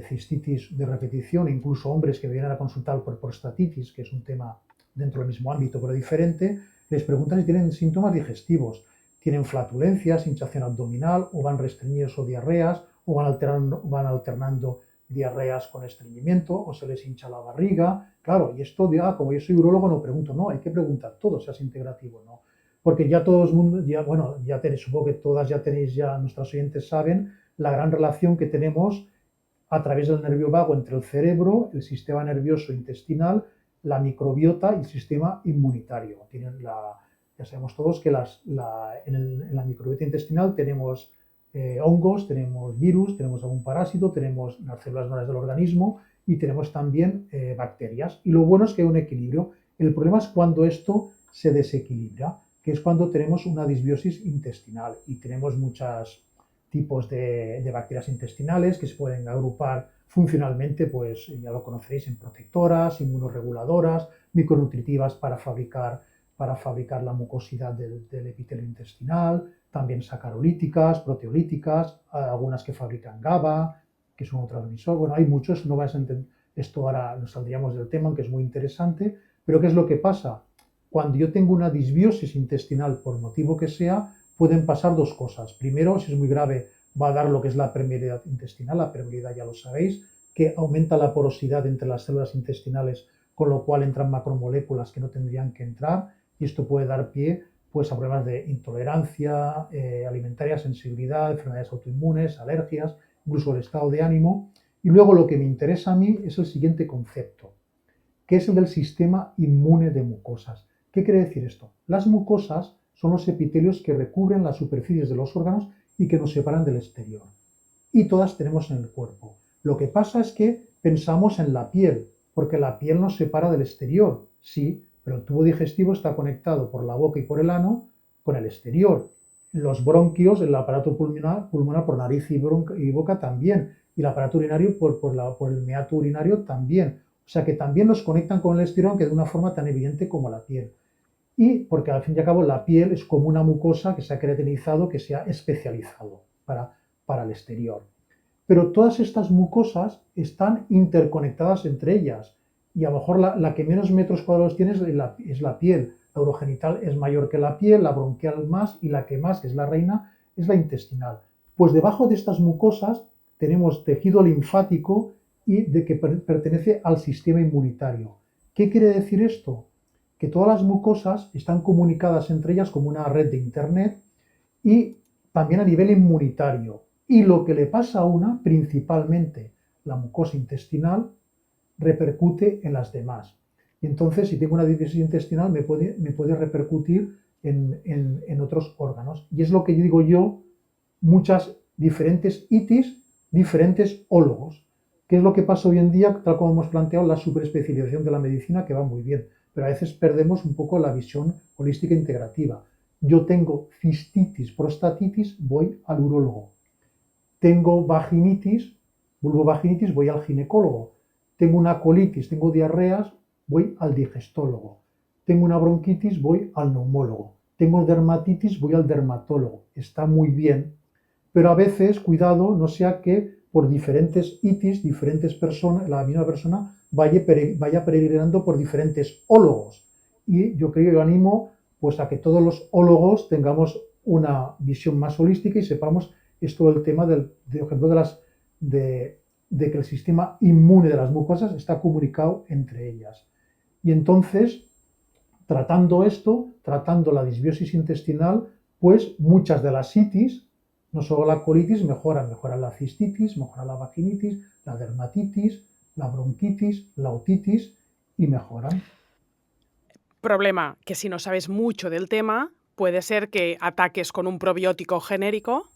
cistitis de repetición, incluso hombres que vienen a consultar por prostatitis, que es un tema dentro del mismo ámbito pero diferente, les preguntan si tienen síntomas digestivos. Tienen flatulencias, hinchazón abdominal, o van restreñidos o diarreas, o van alternando diarreas con estreñimiento, o se les hincha la barriga. Claro, y esto, como yo soy urólogo, no pregunto, no, hay que preguntar todo, seas integrativo, ¿no? Porque ya todo el mundo, ya tenéis, supongo que todas ya tenéis, ya nuestros oyentes saben, la gran relación que tenemos a través del nervio vago entre el cerebro, el sistema nervioso intestinal, la microbiota y el sistema inmunitario. Ya sabemos todos que en la microbiota intestinal tenemos hongos, tenemos virus, tenemos algún parásito, tenemos las células madres del organismo y tenemos también bacterias. Y lo bueno es que hay un equilibrio. El problema es cuando esto se desequilibra, que es cuando tenemos una disbiosis intestinal y tenemos muchos tipos de bacterias intestinales que se pueden agrupar funcionalmente, pues ya lo conoceréis, en protectoras, inmunoreguladoras, micronutritivas para fabricar la mucosidad del epitelio intestinal, también sacarolíticas, proteolíticas, algunas que fabrican GABA, que es un neurotransmisor. Bueno, hay muchos, no vais a entender, esto ahora nos saldríamos del tema, aunque es muy interesante, pero ¿qué es lo que pasa? Cuando yo tengo una disbiosis intestinal, por motivo que sea, pueden pasar dos cosas. Primero, si es muy grave, va a dar lo que es la permeabilidad intestinal. La permeabilidad ya lo sabéis, que aumenta la porosidad entre las células intestinales, con lo cual entran macromoléculas que no tendrían que entrar, y esto puede dar pie pues, a problemas de intolerancia alimentaria, sensibilidad, enfermedades autoinmunes, alergias, incluso el estado de ánimo. Y luego lo que me interesa a mí es el siguiente concepto, que es el del sistema inmune de mucosas. ¿Qué quiere decir esto? Las mucosas son los epitelios que recubren las superficies de los órganos y que nos separan del exterior. Y todas tenemos en el cuerpo. Lo que pasa es que pensamos en la piel, porque la piel nos separa del exterior, sí, pero el tubo digestivo está conectado por la boca y por el ano con el exterior. Los bronquios, el aparato pulmonar por nariz y boca también, y el aparato urinario por el meato urinario también. O sea que también nos conectan con el exterior, aunque de una forma tan evidente como la piel. Y porque al fin y al cabo la piel es como una mucosa que se ha creatinizado, que se ha especializado para el exterior. Pero todas estas mucosas están interconectadas entre ellas. Y a lo mejor la que menos metros cuadrados tiene es la piel. La urogenital es mayor que la piel, la bronquial más, y la que más, que es la reina, es la intestinal. Pues debajo de estas mucosas tenemos tejido linfático y de que pertenece al sistema inmunitario. ¿Qué quiere decir esto? Que todas las mucosas están comunicadas entre ellas como una red de internet y también a nivel inmunitario. Y lo que le pasa a una, principalmente la mucosa intestinal, repercute en las demás. Y entonces, si tengo una disbiosis intestinal, me puede repercutir en otros órganos. Y es lo que digo yo, muchas diferentes itis, diferentes ólogos. ¿Qué es lo que pasa hoy en día? Tal como hemos planteado, la superespecialización de la medicina, que va muy bien, pero a veces perdemos un poco la visión holística integrativa. Yo tengo cistitis, prostatitis, voy al urólogo. Tengo vaginitis, vulvovaginitis, voy al ginecólogo. Tengo una colitis, tengo diarreas, voy al digestólogo. Tengo una bronquitis, voy al neumólogo. Tengo dermatitis, voy al dermatólogo. Está muy bien, pero a veces, cuidado, no sea que por diferentes itis, diferentes personas, la misma persona vaya peregrinando por diferentes ólogos. Y yo animo pues a que todos los ólogos tengamos una visión más holística y sepamos es todo el tema de ejemplo, de que el sistema inmune de las mucosas está comunicado entre ellas. Y entonces, tratando esto, tratando la disbiosis intestinal, pues muchas de las itis, no solo la colitis, mejoran la cistitis, mejora la vaginitis, la dermatitis, la bronquitis, la otitis y mejoran. Problema, que si no sabes mucho del tema, puede ser que ataques con un probiótico genérico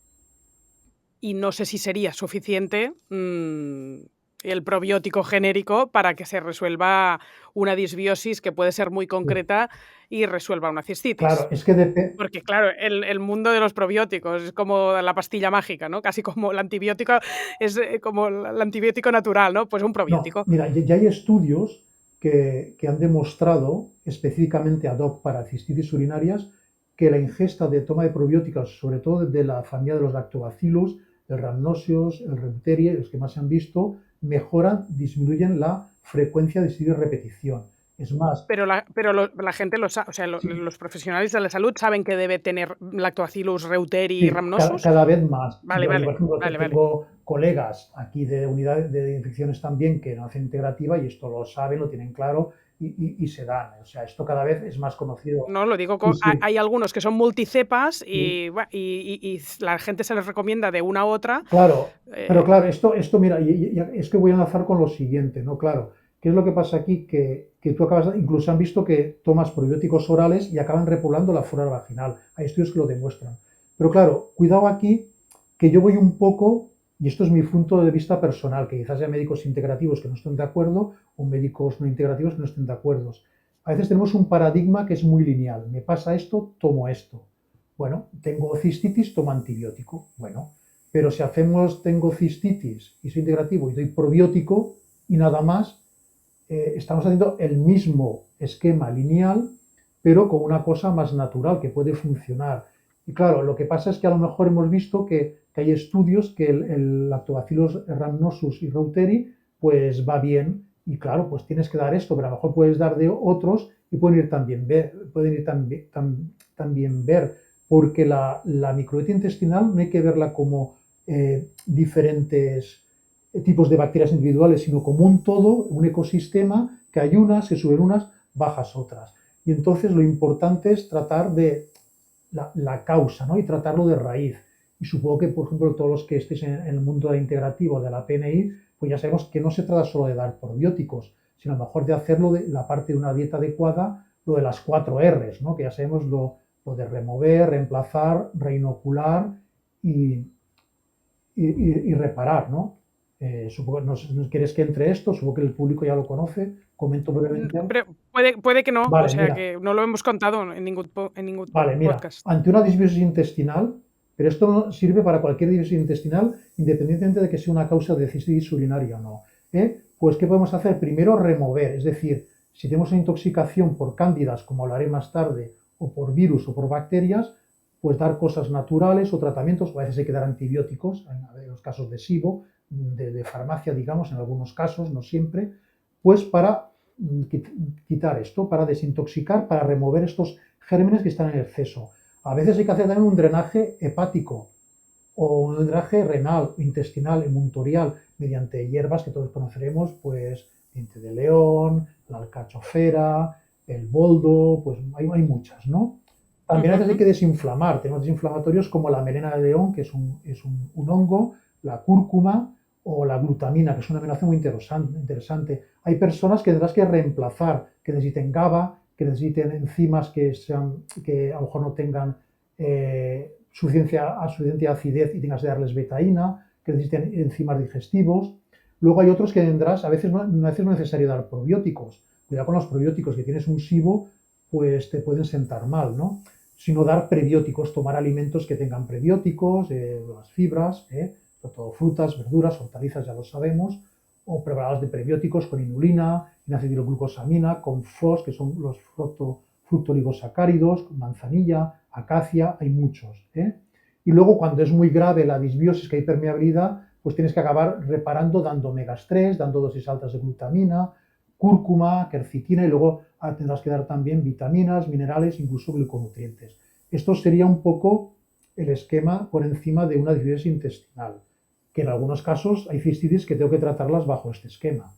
y no sé si sería suficiente el probiótico genérico para que se resuelva una disbiosis que puede ser muy concreta y resuelva una cistitis. Claro, es que depende. Porque claro, el mundo de los probióticos es como la pastilla mágica, ¿no? Casi como el antibiótico es como el antibiótico natural, ¿no? Pues un No, probiótico. mira, ya hay estudios que han demostrado específicamente ad hoc para cistitis urinarias que la ingesta de toma de probióticos, sobre todo de la familia de los lactobacillus, el rhamnosus, el reuteria, los que más se han visto, mejoran, disminuyen la frecuencia de cistitis repetición. Es más, Pero la gente lo sabe, o sea, sí, los profesionales de la salud saben que debe tener Lactobacillus reuteri y sí, rhamnosus. cada vez más. Vale, Yo, vale, por ejemplo, vale, vale. tengo colegas aquí de unidades de infecciones también que no hacen integrativa y esto lo saben, lo tienen claro y se dan. O sea, esto cada vez es más conocido. No, lo digo, Sí, sí, hay algunos que son multicepas sí. y la gente se les recomienda de una a otra. Claro, pero eh, claro, esto mira, es que voy a enlazar con lo siguiente, ¿no? Claro, ¿qué es lo que pasa aquí? Que tú acabas, incluso han visto que tomas probióticos orales y acaban repoblando la flora vaginal. Hay estudios que lo demuestran. Pero claro, cuidado aquí, que yo voy un poco, y esto es mi punto de vista personal, que quizás haya médicos integrativos que no estén de acuerdo o médicos no integrativos que no estén de acuerdo. A veces tenemos un paradigma que es muy lineal. Me pasa esto, tomo esto. Bueno, tengo cistitis, tomo antibiótico. Bueno, pero si hacemos, tengo cistitis y soy integrativo y doy probiótico y nada más, estamos haciendo el mismo esquema lineal, pero con una cosa más natural que puede funcionar. Y claro, lo que pasa es que a lo mejor hemos visto que hay estudios que el Lactobacillus rhamnosus y reuteri pues va bien y claro, pues tienes que dar esto, pero a lo mejor puedes dar de otros y pueden ir también ver, porque la microbiota intestinal no hay que verla como diferentes tipos de bacterias individuales, sino como un todo, un ecosistema que hay unas, se suben unas, bajas otras. Y entonces lo importante es tratar de la causa, ¿no? Y tratarlo de raíz. Y supongo que, por ejemplo, todos los que estéis en el mundo integrativo de la PNI, pues ya sabemos que no se trata solo de dar probióticos, sino a lo mejor de hacerlo de la parte de una dieta adecuada, lo de las 4 R's, ¿no? Que ya sabemos lo de remover, reemplazar, reinocular y, y reparar, ¿no? Supongo, no sé, ¿quieres que entre esto? Supongo que el público ya lo conoce. Comento brevemente algo. pero puede que no, o Vale, sea mira, que no lo hemos contado en ningún vale, mira. podcast. Ante una disbiosis intestinal, pero esto no sirve para cualquier disbiosis intestinal, independientemente de que sea una causa de cistitis urinaria o no. Pues, ¿qué podemos hacer? Primero, remover, es decir, si tenemos una intoxicación por cándidas, como hablaré más tarde, o por virus o por bacterias, pues dar cosas naturales o tratamientos, a veces hay que dar antibióticos, en los casos de SIBO, de farmacia, digamos, en algunos casos, no siempre, pues para quitar esto, para desintoxicar, para remover estos gérmenes que están en exceso. A veces hay que hacer también un drenaje hepático o un drenaje renal, intestinal, emuntorial, mediante hierbas que todos conoceremos, pues diente de león, la alcachofera, el boldo, pues hay muchas, ¿no? También a veces hay Ujú. que desinflamar. Tenemos desinflamatorios como la melena de león, que es un hongo, la cúrcuma o la glutamina, que es una aminoácido muy interesante. Hay personas que tendrás que reemplazar, que necesiten GABA, que necesiten enzimas que a lo mejor no tengan suficiente acidez y tengas que darles betaína, que necesiten enzimas digestivos. Luego hay otros que tendrás, a veces no es necesario dar probióticos. Cuidado con los probióticos, que tienes un SIBO, pues te pueden sentar mal, ¿no? Sino dar prebióticos, tomar alimentos que tengan prebióticos, las fibras, sobre todo frutas, verduras, hortalizas, ya lo sabemos, o preparados de prebióticos con inulina, inacetilglucosamina, con FOS, que son los fructoligosacáridos, con manzanilla, acacia, hay muchos. Y luego cuando es muy grave la disbiosis, que hay permeabilidad, pues tienes que acabar reparando dando omegas 3, dando dosis altas de glutamina, cúrcuma, quercitina y luego tendrás que dar también vitaminas, minerales, incluso gluconutrientes. Esto sería un poco el esquema por encima de una disbiosis intestinal, que en algunos casos hay cistitis que tengo que tratarlas bajo este esquema.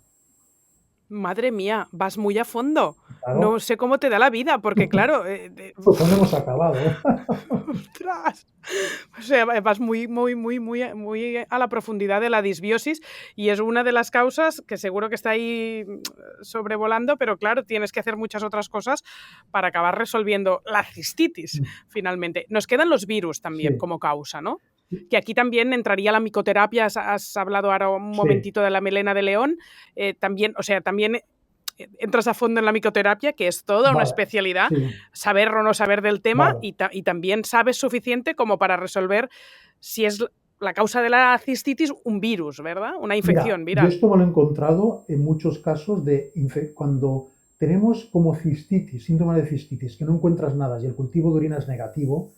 Madre mía, vas muy a fondo. No Claro, sé cómo te da la vida, porque claro, pues no hemos acabado, ¿eh? ¡ostras! O sea, vas muy, muy, muy, muy, muy a la profundidad de la disbiosis y es una de las causas que seguro que está ahí sobrevolando, pero claro, tienes que hacer muchas otras cosas para acabar resolviendo la cistitis, finalmente. Nos quedan los virus también Sí, como causa, ¿no? Que aquí también entraría la micoterapia, has hablado ahora un sí, momentito de la melena de león, también, o sea, también entras a fondo en la micoterapia, que es toda una vale, especialidad, sí, saber o no saber del tema vale. y también sabes suficiente como para resolver si es la causa de la cistitis un virus, ¿verdad? Una Mira, infección yo viral. esto me lo he encontrado en muchos casos de cuando tenemos como cistitis, síntomas de cistitis, que no encuentras nada y el cultivo de orina es negativo,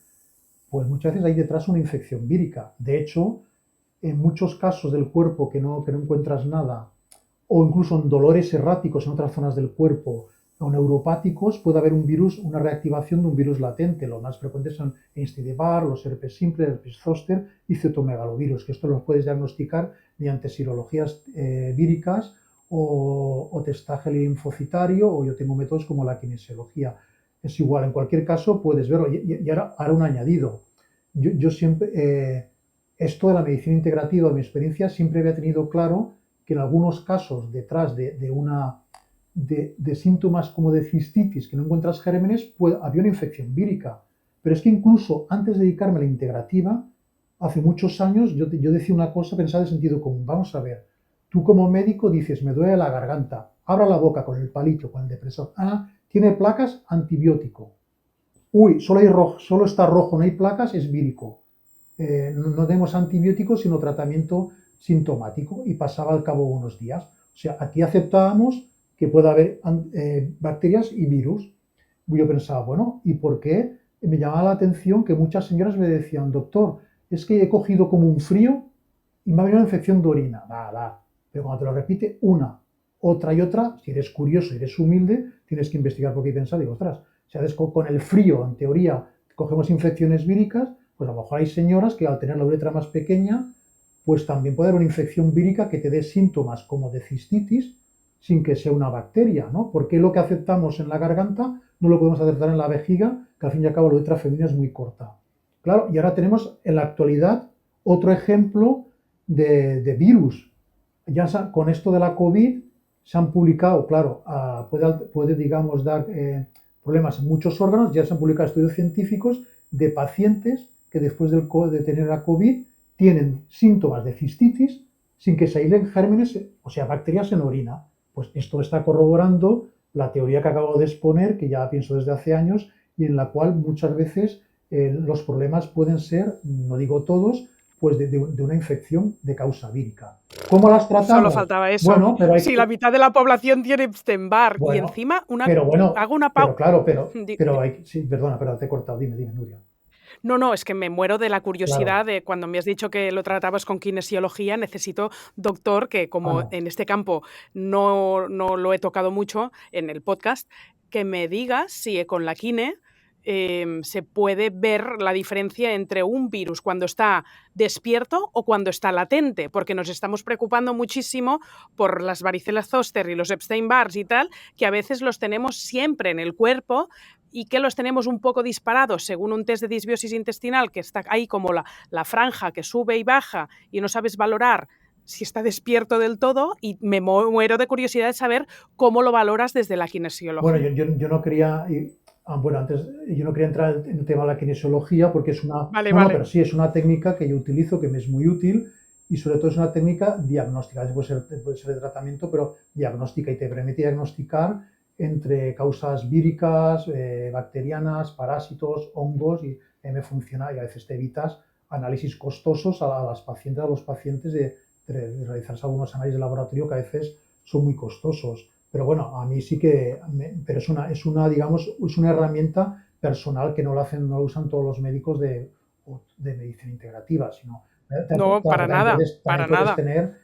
pues muchas veces hay detrás una infección vírica. De hecho, en muchos casos del cuerpo que no encuentras nada, o incluso en dolores erráticos en otras zonas del cuerpo o neuropáticos, puede haber un virus, una reactivación de un virus latente. Los más frecuentes son Epstein-Barr, los herpes simples, herpes zóster y citomegalovirus, que esto los puedes diagnosticar mediante serologías víricas o testaje linfocitario, o yo tengo métodos como la kinesiología. Es igual, en cualquier caso puedes verlo. Y ahora un añadido. Yo siempre, esto de la medicina integrativa, de mi experiencia, siempre había tenido claro que en algunos casos detrás de síntomas como de cistitis, que no encuentras gérmenes, pues había una infección vírica. Pero es que incluso antes de dedicarme a la integrativa, hace muchos años yo decía una cosa pensada de sentido común. Vamos a ver, tú como médico dices, me duele la garganta, abra la boca con el palito, con el depresor. Ah, tiene placas, antibiótico. Uy, solo está rojo, no hay placas, es vírico. No tenemos antibióticos, sino tratamiento sintomático y pasaba al cabo de unos días. O sea, aquí aceptábamos que pueda haber bacterias y virus. Yo pensaba, bueno, ¿y por qué? Me llamaba la atención que muchas señoras me decían, doctor, es que he cogido como un frío y me ha venido una infección de orina. Va. Pero cuando te lo repite una, otra y otra, si eres curioso, y eres humilde, tienes que investigar por qué pensar. Digo, ostras, si haces con el frío, en teoría, cogemos infecciones víricas, pues a lo mejor hay señoras que al tener la uretra más pequeña, pues también puede haber una infección vírica que te dé síntomas como de cistitis sin que sea una bacteria, ¿no? Porque lo que aceptamos en la garganta no lo podemos aceptar en la vejiga, que al fin y al cabo la uretra femenina es muy corta. Claro, y ahora tenemos en la actualidad otro ejemplo de virus. Ya con esto de la COVID se han publicado, claro, puede digamos, dar problemas en muchos órganos, ya se han publicado estudios científicos de pacientes que después de tener la COVID tienen síntomas de cistitis sin que se aíslen gérmenes, o sea, bacterias en orina. Pues esto está corroborando la teoría que acabo de exponer, que ya pienso desde hace años, y en la cual muchas veces los problemas pueden ser, no digo todos, pues de una infección de causa vírica. ¿Cómo las Solo tratamos? faltaba eso. Bueno, pero hay Si la mitad de la población tiene Epstein-Barr y bueno, encima pero bueno, hago una pero pausa. claro, pero hay, sí, perdona, pero te he cortado, dime, Nuria. No, no, es que me muero de la Claro, curiosidad de cuando me has dicho que lo tratabas con kinesiología, necesito doctor, que como no. en este campo no lo he tocado mucho en el podcast, que me digas si con la kine se puede ver la diferencia entre un virus cuando está despierto o cuando está latente, porque nos estamos preocupando muchísimo por las varicelas zoster y los Epstein-Barr y tal, que a veces los tenemos siempre en el cuerpo y que los tenemos un poco disparados según un test de disbiosis intestinal que está ahí como la franja que sube y baja y no sabes valorar si está despierto del todo y me muero de curiosidad de saber cómo lo valoras desde la Bueno, kinesiología. yo no quería, bueno, antes yo no quería entrar en el tema de la kinesiología porque es una, Vale, no, pero vale. sí es una técnica que yo utilizo, que me es muy útil y sobre todo es una técnica diagnóstica, puede ser de tratamiento, pero diagnóstica y te permite diagnosticar entre causas víricas, bacterianas, parásitos, hongos y me funciona y a veces te evitas análisis costosos a los pacientes de realizarse algunos análisis de laboratorio que a veces son muy costosos. Pero bueno, a mí sí que, pero digamos, es una herramienta personal que no lo usan todos los médicos de medicina integrativa, sino, No, claro, también para puedes nada. tener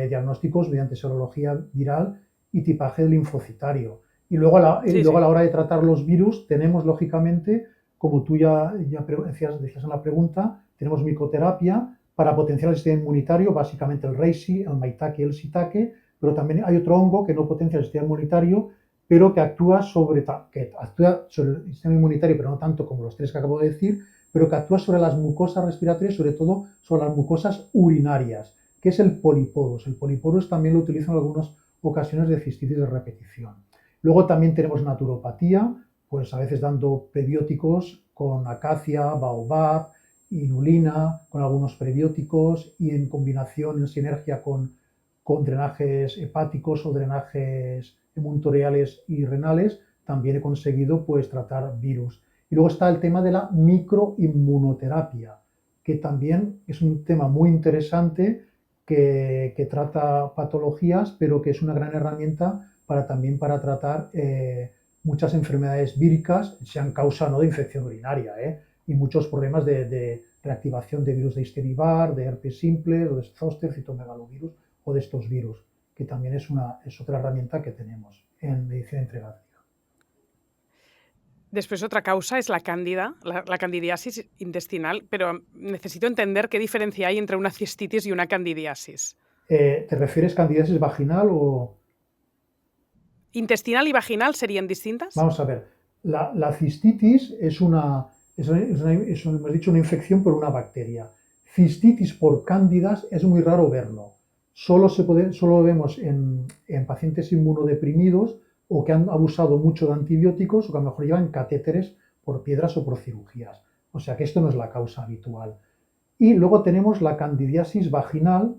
diagnósticos mediante serología viral y tipaje linfocitario. Y luego, y Sí, luego a sí. la hora de tratar los virus, tenemos lógicamente como tú ya decías en la pregunta, tenemos micoterapia para potenciar el sistema inmunitario, básicamente el reishi, el maitake y el shiitake, pero también hay otro hongo que no potencia el sistema inmunitario, pero que actúa sobre el sistema inmunitario, pero no tanto como los tres que acabo de decir, pero que actúa sobre las mucosas respiratorias, sobre todo sobre las mucosas urinarias, que es el poliporus. El poliporus también lo utilizan en algunas ocasiones de cistitis de repetición. Luego también tenemos naturopatía, pues a veces dando prebióticos con acacia, baobab, inulina, con algunos prebióticos y en combinación, en sinergia con drenajes hepáticos o drenajes emuntoriales y renales, también he conseguido pues tratar virus. Y luego está el tema de la microinmunoterapia, que también es un tema muy interesante que trata patologías, pero que es una gran herramienta también para tratar muchas enfermedades víricas, sean causa no de infección urinaria, y muchos problemas de reactivación de virus de Histeria-Barr, de herpes simple, o de zóster, citomegalovirus, o de estos virus, que también es otra herramienta que tenemos en medicina integrativa. Después otra causa es la cándida, la candidiasis intestinal, pero necesito entender qué diferencia hay entre una cistitis y una candidiasis. ¿Te refieres candidiasis vaginal o...? ¿Intestinal y vaginal serían distintas? Vamos a ver, la cistitis hemos dicho, una infección por una bacteria. Cistitis por cándidas es muy raro verlo. Solo lo vemos en pacientes inmunodeprimidos o que han abusado mucho de antibióticos o que a lo mejor llevan catéteres por piedras o por cirugías. O sea que esto no es la causa habitual. Y luego tenemos la candidiasis vaginal,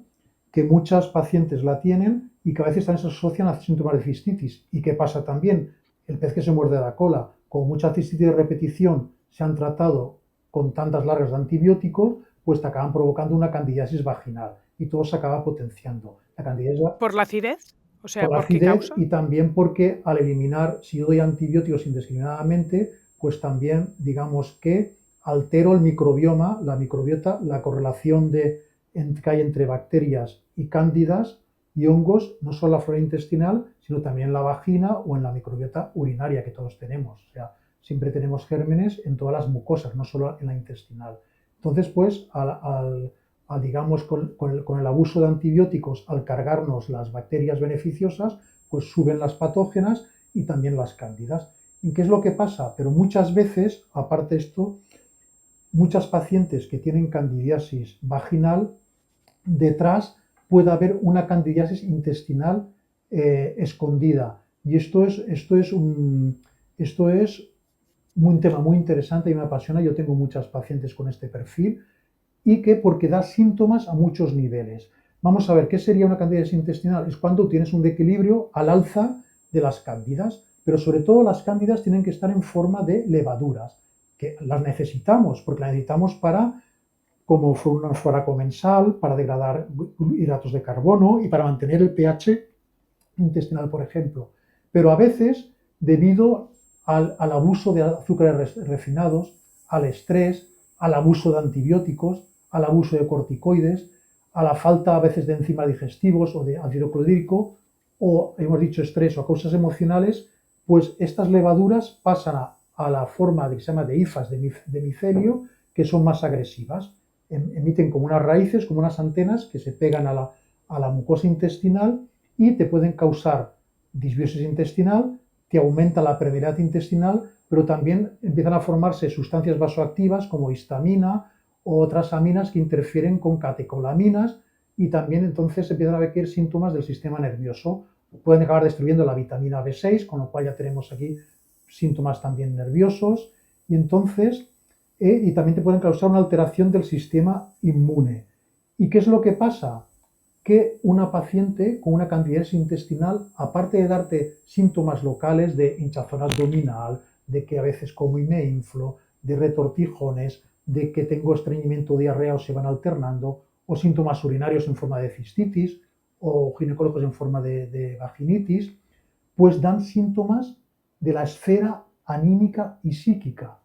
que muchas pacientes la tienen y que a veces también se asocian a síntomas de cistitis. ¿Y qué pasa también? El pez que se muerde la cola, como mucha cistitis de repetición se han tratado con tantas largas de antibióticos, pues te acaban provocando una candidiasis vaginal y todo se acaba potenciando. La candidiasis ¿Por la acidez? O sea, por la ¿por qué acidez causa? y también porque al eliminar, si yo doy antibióticos indiscriminadamente, pues también digamos que altero el microbioma, la microbiota, la correlación que hay entre bacterias y cándidas y hongos, no solo en la flora intestinal, sino también en la vagina o en la microbiota urinaria que todos tenemos. O sea, siempre tenemos gérmenes en todas las mucosas, no solo en la intestinal. Entonces, pues, digamos, con el abuso de antibióticos, al cargarnos las bacterias beneficiosas, pues suben las patógenas y también las cándidas. ¿Y qué es lo que pasa? Pero muchas veces, aparte de esto, muchas pacientes que tienen candidiasis vaginal, detrás puede haber una candidiasis intestinal escondida. Y esto es un tema muy interesante y me apasiona. Yo tengo muchas pacientes con este perfil y que porque da síntomas a muchos niveles. Vamos a ver, ¿qué sería una candidiasis intestinal? Es cuando tienes un desequilibrio al alza de las cándidas, pero sobre todo las cándidas tienen que estar en forma de levaduras, que las necesitamos, porque las necesitamos como una flora comensal, para degradar hidratos de carbono y para mantener el pH intestinal, por ejemplo. Pero a veces, debido al abuso de azúcares refinados, al estrés, al abuso de antibióticos, al abuso de corticoides, a la falta a veces de enzimas digestivos o de ácido clorhídrico, o hemos dicho estrés o a causas emocionales, pues estas levaduras pasan a la forma que se llama de hifas de micelio, que son más agresivas. Emiten como unas raíces, como unas antenas que se pegan a la mucosa intestinal y te pueden causar disbiosis intestinal, te aumenta la permeabilidad intestinal, pero también empiezan a formarse sustancias vasoactivas como histamina o otras aminas que interfieren con catecolaminas y también entonces empiezan a ver síntomas del sistema nervioso. Pueden acabar destruyendo la vitamina B6, con lo cual ya tenemos aquí síntomas también nerviosos y entonces y también te pueden causar una alteración del sistema inmune. ¿Y qué es lo que pasa? Que una paciente con una candidiasis intestinal, aparte de darte síntomas locales de hinchazón abdominal, de que a veces como y me inflo, de retortijones, de que tengo estreñimiento o diarrea o se van alternando, o síntomas urinarios en forma de cistitis, o ginecológicos en forma de vaginitis, pues dan síntomas de la esfera anímica y psíquica.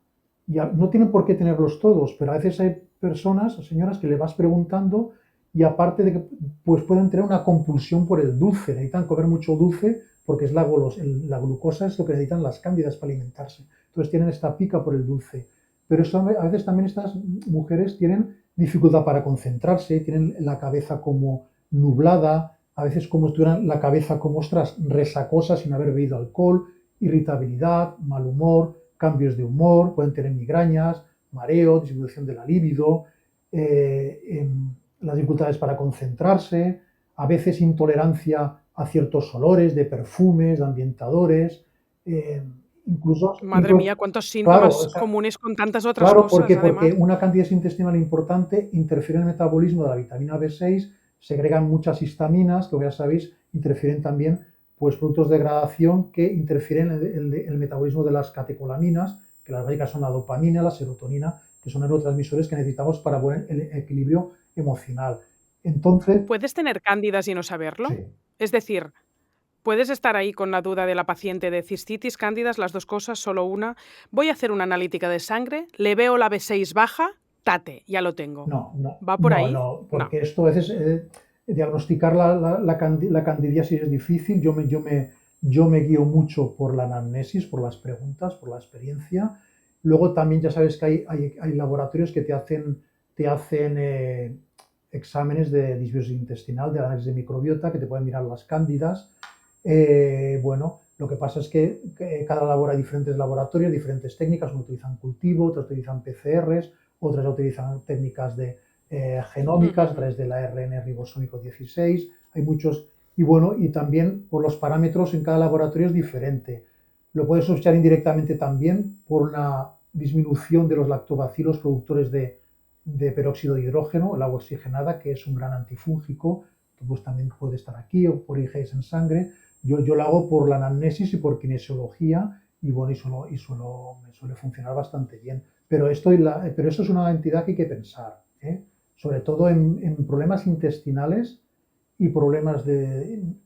Y no tienen por qué tenerlos todos, pero a veces hay personas, señoras, que le vas preguntando y aparte de que pues pueden tener una compulsión por el dulce, necesitan comer mucho dulce porque es la glucosa es lo que necesitan las cándidas para alimentarse. Entonces tienen esta pica por el dulce. pero a veces también estas mujeres tienen dificultad para concentrarse, tienen la cabeza como nublada, a veces como si tuvieran la cabeza como, ostras, resacosa sin haber bebido alcohol, irritabilidad, mal humor, cambios de humor, pueden tener migrañas, mareo, disminución de la libido, las dificultades para concentrarse, a veces intolerancia a ciertos olores, de perfumes, de ambientadores, eh, Madre mía, cuántos claro, o síntomas sea, comunes con tantas otras claro, ¿por cosas, qué? Porque además. una cantidad intestinal importante interfiere en el metabolismo de la vitamina B6, segregan muchas histaminas, que como ya sabéis, interfieren también pues, productos de degradación que interfieren en el metabolismo de las catecolaminas, que las básicas son la dopamina, la serotonina, que son neurotransmisores que necesitamos para buen equilibrio emocional. Entonces, ¿Puedes tener cándidas y no sí, saberlo? Es decir, puedes estar ahí con la duda de la paciente de cistitis, cándidas, las dos cosas, solo una. Voy a hacer una analítica de sangre, le veo la B6 baja, tate, ya lo tengo. no, no, ¿Va por no, ahí? no, No. porque esto a veces diagnosticar la candidiasis es difícil. Yo me guío mucho por la anamnesis, por las preguntas, por la experiencia. Luego también ya sabes que hay laboratorios que te hacen exámenes de disbiosis intestinal, de análisis de microbiota, que te pueden mirar las cándidas. Bueno, lo que pasa es que cada hay diferentes laboratorios, diferentes técnicas, unos utilizan cultivo, otros utilizan PCRs, otras utilizan técnicas de genómicas a través del ARN ribosómico 16, hay muchos, y bueno, y también por los parámetros en cada laboratorio es diferente. Lo puedes asociar indirectamente también por una disminución de los lactobacilos productores de peróxido de hidrógeno, el agua oxigenada, que es un gran antifúngico, pues también puede estar aquí, o por IGs en sangre. Yo lo hago por la anamnesis y por kinesiología, y bueno, me suele funcionar bastante bien. Pero esto es una entidad que hay que pensar, ¿eh? Sobre todo en problemas intestinales y problemas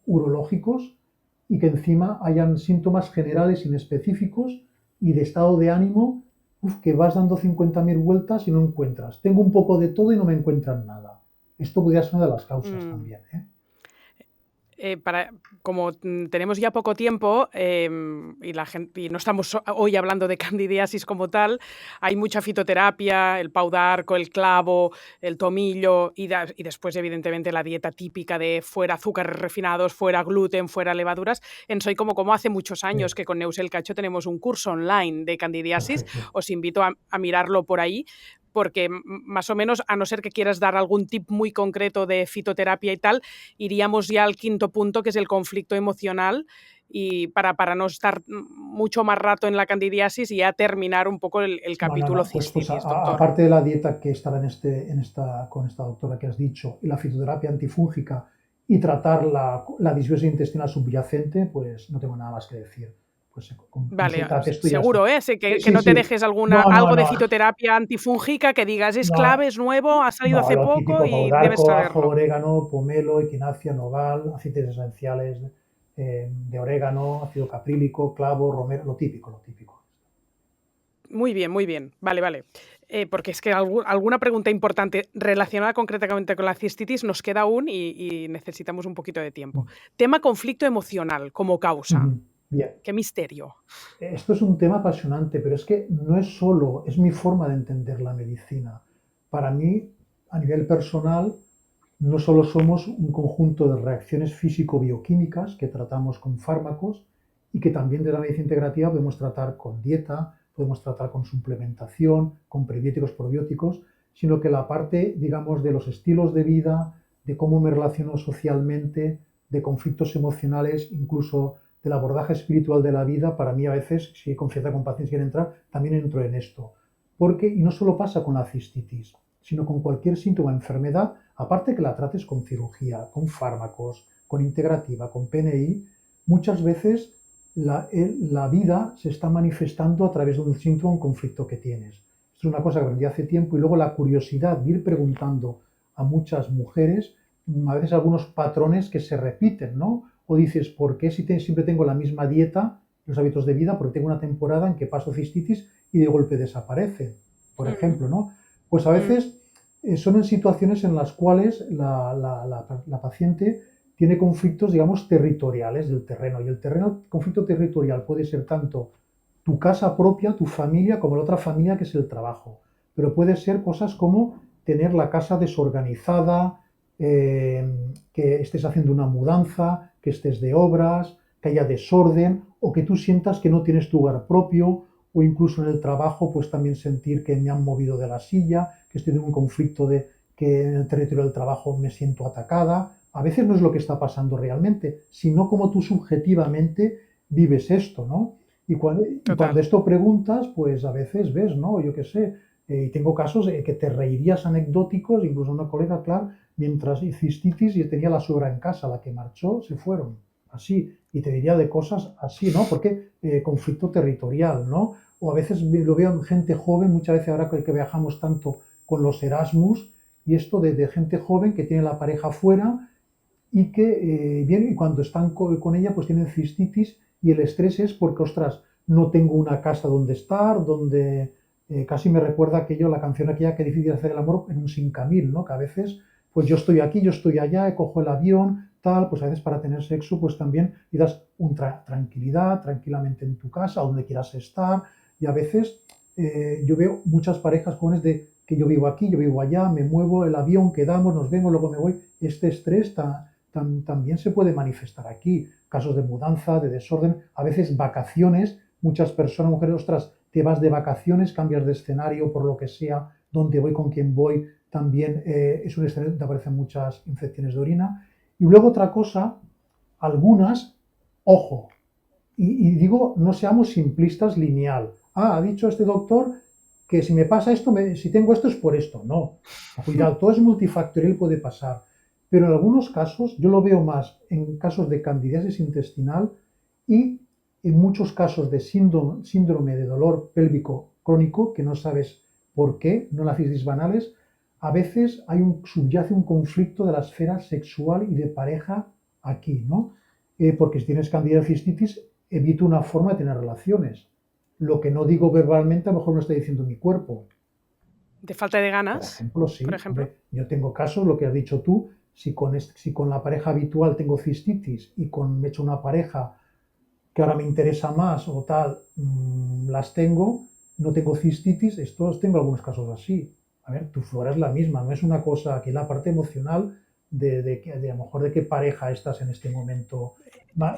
urológicos, y que encima hayan síntomas generales inespecíficos y de estado de ánimo, que vas dando 50.000 vueltas y no encuentras. Tengo un poco de todo y no me encuentran nada. Esto podría ser una de las causas Mm. también, ¿eh? Como tenemos ya poco tiempo y la gente y no estamos hoy hablando de candidiasis como tal, hay mucha fitoterapia, el pau d'arco, el clavo, el tomillo y después evidentemente la dieta típica de fuera azúcares refinados, fuera gluten, fuera levaduras. En Soy como hace muchos Sí, años que con Neus El Cacho tenemos un curso online de candidiasis, perfecto. os invito a mirarlo por ahí porque más o menos, a no ser que quieras dar algún tip muy concreto de fitoterapia y tal, iríamos ya al quinto punto, que es el conflicto emocional, y para no estar mucho más rato en la candidiasis y ya terminar un poco el No, no, capítulo no. Pues cistitis, doctor. aparte de la dieta que estará con esta doctora que has dicho, y la fitoterapia antifúngica y tratar la disbiosis intestinal subyacente, pues no tengo nada más que decir. Pues Vale, consúltate esto y ya está. seguro, ¿eh? Sí, Sí, que sí, no te sí. dejes No, no, algo de no. fitoterapia antifúngica que digas es No, clave, es nuevo, ha salido no, hace lo poco típico, y debes paudarco, ajo, saberlo. orégano, pomelo, equinacia, nogal, aceites esenciales de orégano, ácido caprílico, clavo, romero, lo típico, lo típico. Muy bien, muy bien. Vale, vale. Porque es que alguna pregunta importante relacionada concretamente con la cistitis nos queda aún y necesitamos un poquito de tiempo. Tema conflicto emocional como causa. Bien. Qué misterio. Esto es un tema apasionante, pero es que no es solo, es mi forma de entender la medicina. Para mí, a nivel personal, no solo somos un conjunto de reacciones físico-bioquímicas que tratamos con fármacos y que también de la medicina integrativa podemos tratar con dieta, podemos tratar con suplementación, con prebióticos, probióticos, sino que la parte, digamos, de los estilos de vida, de cómo me relaciono socialmente, de conflictos emocionales, incluso del abordaje espiritual de la vida, para mí a veces, si con cierta compasión quieren entrar, también entro en esto. Porque, y no solo pasa con la cistitis, sino con cualquier síntoma o enfermedad, aparte que la trates con cirugía, con fármacos, con integrativa, con PNI, muchas veces la vida se está manifestando a través de un síntoma o un conflicto que tienes. Esto es una cosa que aprendí hace tiempo, y luego la curiosidad de ir preguntando a muchas mujeres, a veces algunos patrones que se repiten, ¿no? O dices, ¿por qué si siempre tengo la misma dieta, los hábitos de vida? Porque tengo una temporada en que paso cistitis y de golpe desaparece, por Mm, ejemplo, ¿no? Pues a mm. veces son en situaciones en las cuales la paciente tiene conflictos, digamos, territoriales del terreno. Y el conflicto territorial puede ser tanto tu casa propia, tu familia, como la otra familia que es el trabajo. Pero puede ser cosas como tener la casa desorganizada, que estés haciendo una mudanza, que estés de obras, que haya desorden o que tú sientas que no tienes tu hogar propio o incluso en el trabajo pues también sentir que me han movido de la silla, que estoy en un conflicto de que en el territorio del trabajo me siento atacada. A veces no es lo que está pasando realmente, sino como tú subjetivamente vives esto, ¿no? Y cuando Total. esto preguntas, pues a veces ves, ¿no? Yo qué sé, y tengo casos que te reirías anecdóticos, incluso una colega, claro, mientras cistitis y tenía la suegra en casa, la que marchó, se fueron, así, y te diría de cosas así, ¿no? Porque conflicto territorial, ¿no? O a veces lo veo en gente joven, muchas veces ahora que viajamos tanto con los Erasmus, y esto de gente joven que tiene la pareja fuera y que viene y cuando están con ella pues tienen cistitis y el estrés es porque, ostras, no tengo una casa donde estar, donde casi me recuerda aquello, la canción aquella que es difícil hacer el amor en un 5000, ¿no? Que a veces, pues yo estoy aquí, yo estoy allá, cojo el avión, tal, pues a veces para tener sexo, pues también y das tranquilidad, tranquilamente en tu casa, donde quieras estar, y a veces yo veo muchas parejas jóvenes de que yo vivo aquí, yo vivo allá, me muevo, el avión, quedamos, nos vemos, luego me voy. Este estrés también se puede manifestar aquí. Casos de mudanza, de desorden, a veces vacaciones. Muchas personas, mujeres, ostras, te vas de vacaciones, cambias de escenario por lo que sea, dónde voy, con quién voy, también es un escenario donde aparecen muchas infecciones de orina. Y luego otra cosa, algunas, ojo, y digo, no seamos simplistas lineal. Ha dicho este doctor que si me pasa esto, si tengo esto es por esto. No, cuidado, todo es multifactorial, puede pasar. Pero en algunos casos, yo lo veo más en casos de candidiasis intestinal y en muchos casos de síndrome de dolor pélvico crónico, que no sabes por qué, no las cisis banales, a veces subyace un conflicto de la esfera sexual y de pareja aquí, ¿no? Porque si tienes candidiasis cistitis, evito una forma de tener relaciones. Lo que no digo verbalmente, a lo mejor no está diciendo mi cuerpo. De falta de Por ganas, ejemplo, por sí, ejemplo. hombre, yo tengo casos, lo que has dicho tú, si con la pareja habitual tengo cistitis y me he hecho una pareja que ahora me interesa más o tal, las tengo, no tengo cistitis, tengo algunos casos así. A ver, tu flora es la misma, no es una cosa, aquí la parte emocional de a lo mejor de qué pareja estás en este momento.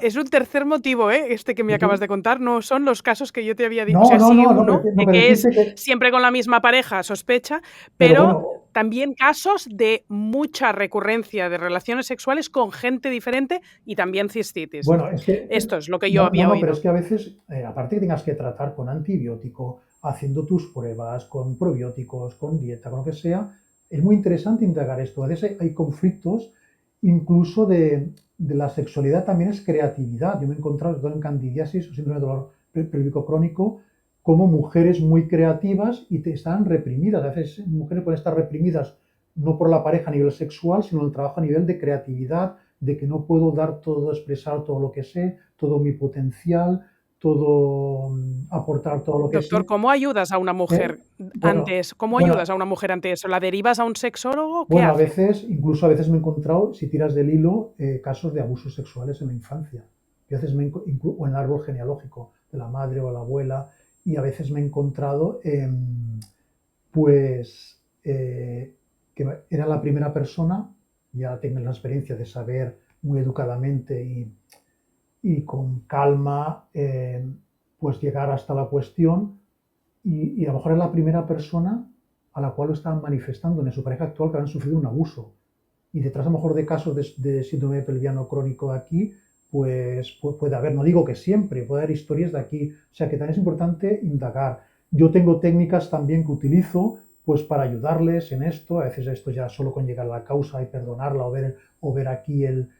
Es un tercer motivo, ¿eh? Este que me acabas de contar, no son los casos que yo te había dicho. O No, sea, no, sí no, no, uno, no, de pero que es decirte que, siempre con la misma pareja, sospecha, pero pero bueno, también casos de mucha recurrencia de relaciones sexuales con gente diferente y también cistitis. bueno, es que, Esto es lo que yo no, no, había no, pero es oído. que a veces, aparte que tengas que tratar con antibiótico, haciendo tus pruebas, con probióticos, con dieta, con lo que sea, es muy interesante indagar esto. A veces hay conflictos, incluso de la sexualidad también es creatividad. Yo me he encontrado, sobre todo en candidiasis o síndrome de dolor pélvico crónico, como mujeres muy creativas y están reprimidas. A veces mujeres pueden estar reprimidas no por la pareja a nivel sexual, sino en el trabajo a nivel de creatividad, de que no puedo dar todo, expresar todo lo que sé, todo mi potencial, todo aportar todo lo que Doctor, sé. ¿cómo ayudas a una ¿Eh? mujer Bueno, ante eso? ¿Cómo bueno, ayudas a una mujer ante eso? ¿La derivas a un sexólogo? ¿Qué bueno, hace? incluso a veces me he encontrado, si tiras del hilo, casos de abusos sexuales en la infancia. Y a veces o en el árbol genealógico de la madre o la abuela, y a veces me he encontrado, pues, que era la primera persona, ya tengo la experiencia de saber muy educadamente y con calma, pues llegar hasta la cuestión y a lo mejor es la primera persona a la cual lo estaban manifestando en su pareja actual que han sufrido un abuso. Y detrás a lo mejor de casos de síndrome pelviano crónico aquí, pues puede haber, no digo que siempre, puede haber historias de aquí. O sea que también es importante indagar. Yo tengo técnicas también que utilizo pues para ayudarles en esto. A veces esto ya solo con llegar a la causa y perdonarla o ver aquí el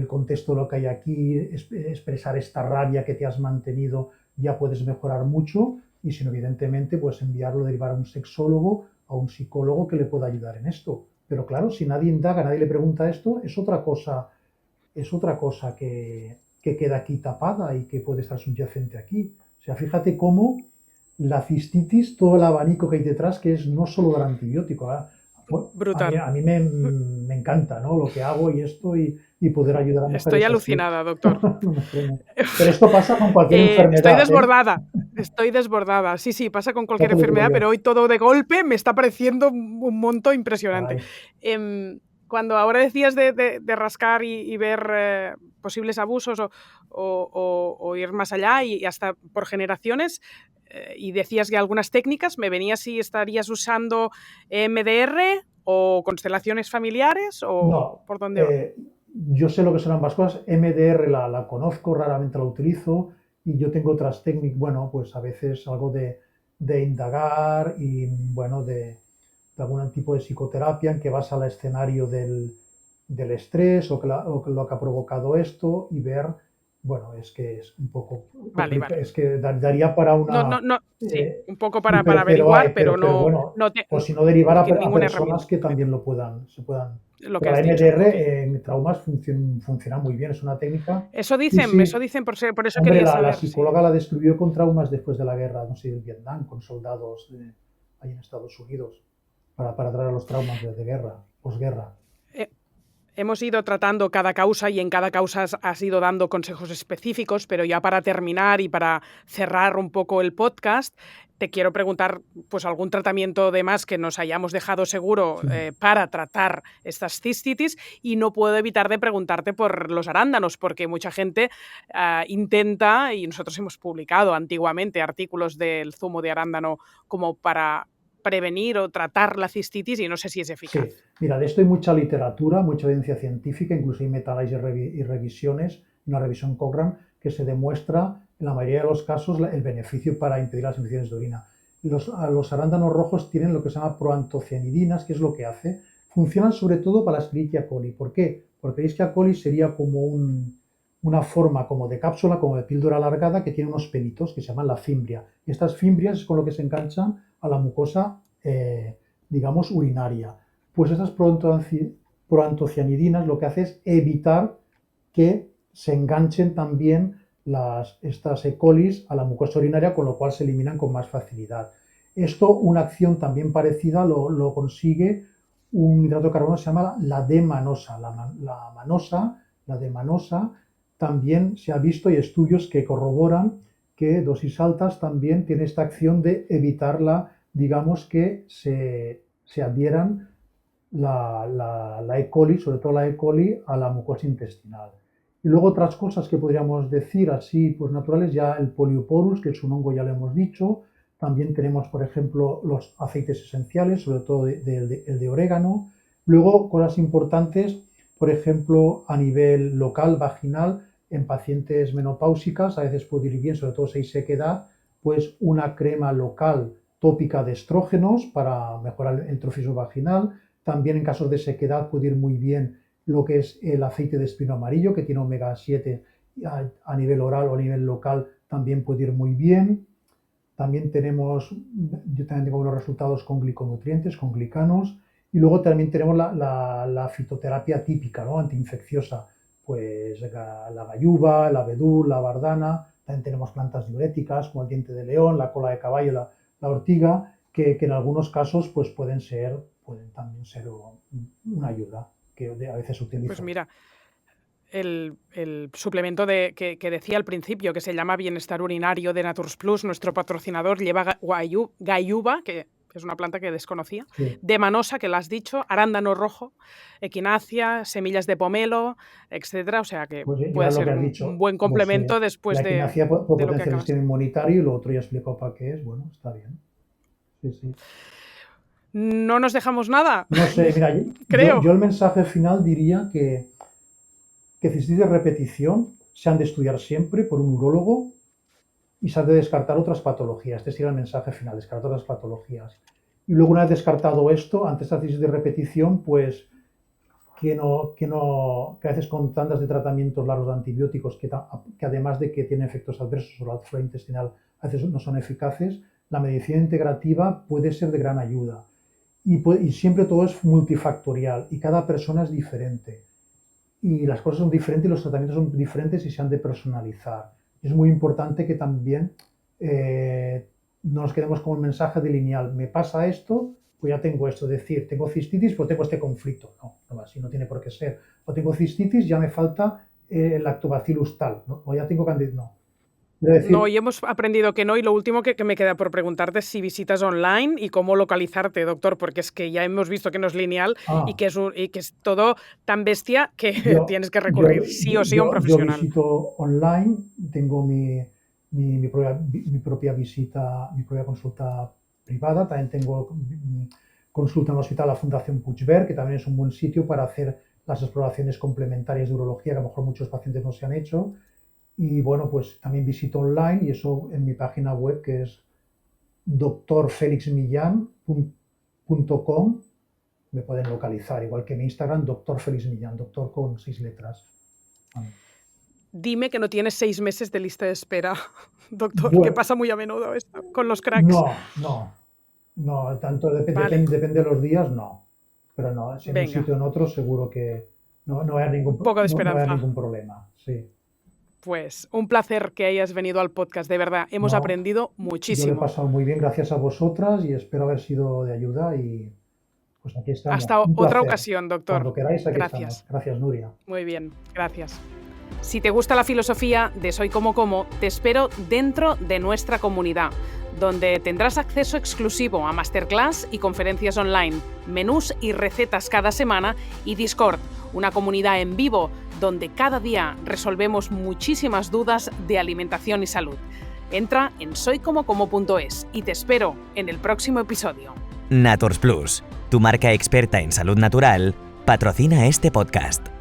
contexto de lo que hay aquí, expresar esta rabia que te has mantenido, ya puedes mejorar mucho. Y si no, evidentemente, pues enviarlo, derivar a un sexólogo, a un psicólogo que le pueda ayudar en esto. Pero claro, si nadie indaga, nadie le pregunta esto, es otra cosa que queda aquí tapada y que puede estar subyacente aquí. O sea, fíjate cómo la cistitis, todo el abanico que hay detrás, que es no solo dar antibiótico. Bueno, a mí, Brutal. a mí me encanta, ¿no? Lo que hago y esto, y y poder ayudar a Estoy mujeres así. alucinada, doctor. No me extraña. Pero esto pasa con cualquier enfermedad, Estoy desbordada. Sí, sí, pasa con Ya cualquier te lo digo enfermedad, yo. pero hoy todo de golpe me está pareciendo un monto impresionante. Ay, Cuando ahora decías de rascar y ver posibles abusos o ir más allá y hasta por generaciones, y decías que algunas técnicas, me venía si estarías usando MDR o constelaciones familiares o no, por dónde va. yo sé lo que son ambas cosas. MDR la conozco, raramente la utilizo y yo tengo otras técnicas, bueno, pues a veces algo de indagar y, bueno, de algún tipo de psicoterapia en que vas al escenario del estrés o que lo que ha provocado esto y ver, bueno, es que es un poco Vale, complicado, vale. es que daría para No, no, una... no, sí, un poco sí, para averiguar, pero pero no, bueno, no o si no derivar a ninguna personas herramienta que concreta. también se puedan... Lo que Pero la has dicho, ok. MDR en traumas funciona muy bien, es una técnica. Sí, Eso sí, dicen, por eso hombre, quería la saber, sí. psicóloga la describió con traumas después de la guerra, no sé, del Vietnam, con soldados ahí en Estados Unidos, para tratar los traumas de guerra, posguerra. Eh, Hemos ido tratando cada causa y en cada causa has ido dando consejos específicos, pero ya para terminar y para cerrar un poco el podcast, te quiero preguntar pues algún tratamiento de más que nos hayamos dejado seguro Sí. para tratar estas cistitis y no puedo evitar de preguntarte por los arándanos porque mucha gente intenta, y nosotros hemos publicado antiguamente artículos del zumo de arándano como para prevenir o tratar la cistitis y no sé si es Sí, eficaz. mira, de esto hay mucha literatura, mucha evidencia científica, incluso hay metaanálisis y revisiones, una revisión Cochrane, que se demuestra en la mayoría de los casos el beneficio para impedir las infecciones de orina. Los arándanos rojos tienen lo que se llama proantocianidinas, que es lo que hace. Funcionan sobre todo para la Escherichia coli. ¿Por qué? Porque la Escherichia coli sería como una forma como de cápsula, como de píldora alargada, que tiene unos pelitos que se llaman la fimbria. Y estas fimbrias es con lo que se enganchan a la mucosa, digamos, urinaria. Pues esas proantocianidinas lo que hace es evitar que se enganchen también estas E. coli a la mucosa urinaria, con lo cual se eliminan con más facilidad. Esto, una acción también parecida, lo consigue un hidrato de carbono que se llama la D-manosa. La D-manosa también se ha visto, y estudios que corroboran que dosis altas también tiene esta acción de evitarla, digamos, que se adhieran la E. coli, sobre todo la E. coli, a la mucosa intestinal. Y luego otras cosas que podríamos decir así, pues naturales, ya el Polioporus, que es un hongo, ya lo hemos dicho. También tenemos, por ejemplo, los aceites esenciales, sobre todo el de orégano. Luego, cosas importantes, por ejemplo, a nivel local, vaginal, en pacientes menopáusicas, a veces puede ir bien, sobre todo si hay sequedad, pues una crema local tópica de estrógenos para mejorar el trofismo vaginal. También en casos de sequedad puede ir muy bien lo que es el aceite de espino amarillo, que tiene omega 7 a nivel oral o a nivel local, también puede ir muy bien. También yo también tengo unos resultados con gliconutrientes, con glicanos. Y luego también tenemos la fitoterapia típica, ¿no? Antiinfecciosa, pues la gayuba, el abedul, la bardana. También tenemos plantas diuréticas como el diente de león, la cola de caballo, la ortiga, que en algunos casos pues pueden también ser una ayuda que a veces Pues utilizo. mira, el suplemento que decía al principio, que se llama Bienestar Urinario de Naturs Plus, nuestro patrocinador, lleva gayuba, que es una planta que desconocía, Sí. de manosa, que lo has dicho, arándano rojo, equinacia, semillas de pomelo, etcétera. O sea que Pues ya puede lo ser que has un dicho, buen pues complemento después la equinacia puede de lo que potenciar el acabas. sistema inmunitario y lo otro ya explicó para qué es, bueno, está bien. Sí, sí. No nos dejamos nada, No sé, mira, creo. yo el mensaje final diría que cistitis de repetición se han de estudiar siempre por un urólogo y se han de descartar otras patologías. Este sería el mensaje final, descartar otras patologías. Y luego, una vez descartado esto, ante esta cistitis de repetición, pues que a veces con tandas de tratamientos largos de antibióticos, que además de que tienen efectos adversos sobre la flora intestinal, a veces no son eficaces, la medicina integrativa puede ser de gran ayuda. Y siempre todo es multifactorial y cada persona es diferente. Y las cosas son diferentes y los tratamientos son diferentes y se han de personalizar. Es muy importante que también no nos quedemos con el mensaje de lineal. Me pasa esto pues ya tengo esto, es decir, tengo cistitis, pues tengo este conflicto. No, así no tiene por qué ser. O tengo cistitis, ya me falta el lactobacillus tal, ¿no? O ya tengo candidez, no. No, y hemos aprendido que no, y lo último que me queda por preguntarte es si visitas online y cómo localizarte, doctor, porque es que ya hemos visto que no es lineal y que es todo tan bestia que tienes que recurrir sí o sí a un profesional. Yo visito online, tengo mi propia visita, mi propia consulta privada, también tengo consulta en el hospital, la Fundación Puigverd, que también es un buen sitio para hacer las exploraciones complementarias de urología que a lo mejor muchos pacientes no se han hecho. Y bueno, pues también visito online y eso en mi página web, que es drfelixmillán.com, me pueden localizar, igual que mi Instagram, Dr. Félix Millán, doctor con 6 letras. Dime que no tienes 6 meses de lista de espera, doctor, bueno, que pasa muy a menudo esto con los cracks. No, tanto depende de los días, no. Pero no, si en un sitio o en otro seguro que no hay ningún, poco de esperanza. No hay ningún problema, sí. Pues un placer que hayas venido al podcast, de verdad, hemos aprendido muchísimo. Yo lo he pasado muy bien, gracias a vosotras y espero haber sido de ayuda y pues aquí estamos. Hasta otra ocasión, doctor. Cuando queráis, aquí gracias. Estamos. Gracias, Nuria. Muy bien, gracias. Si te gusta la filosofía de Soy Como Como, te espero dentro de nuestra comunidad, donde tendrás acceso exclusivo a masterclass y conferencias online, menús y recetas cada semana y Discord, una comunidad en vivo donde cada día resolvemos muchísimas dudas de alimentación y salud. Entra en soycomocomo.es y te espero en el próximo episodio. Naturs Plus, tu marca experta en salud natural, patrocina este podcast.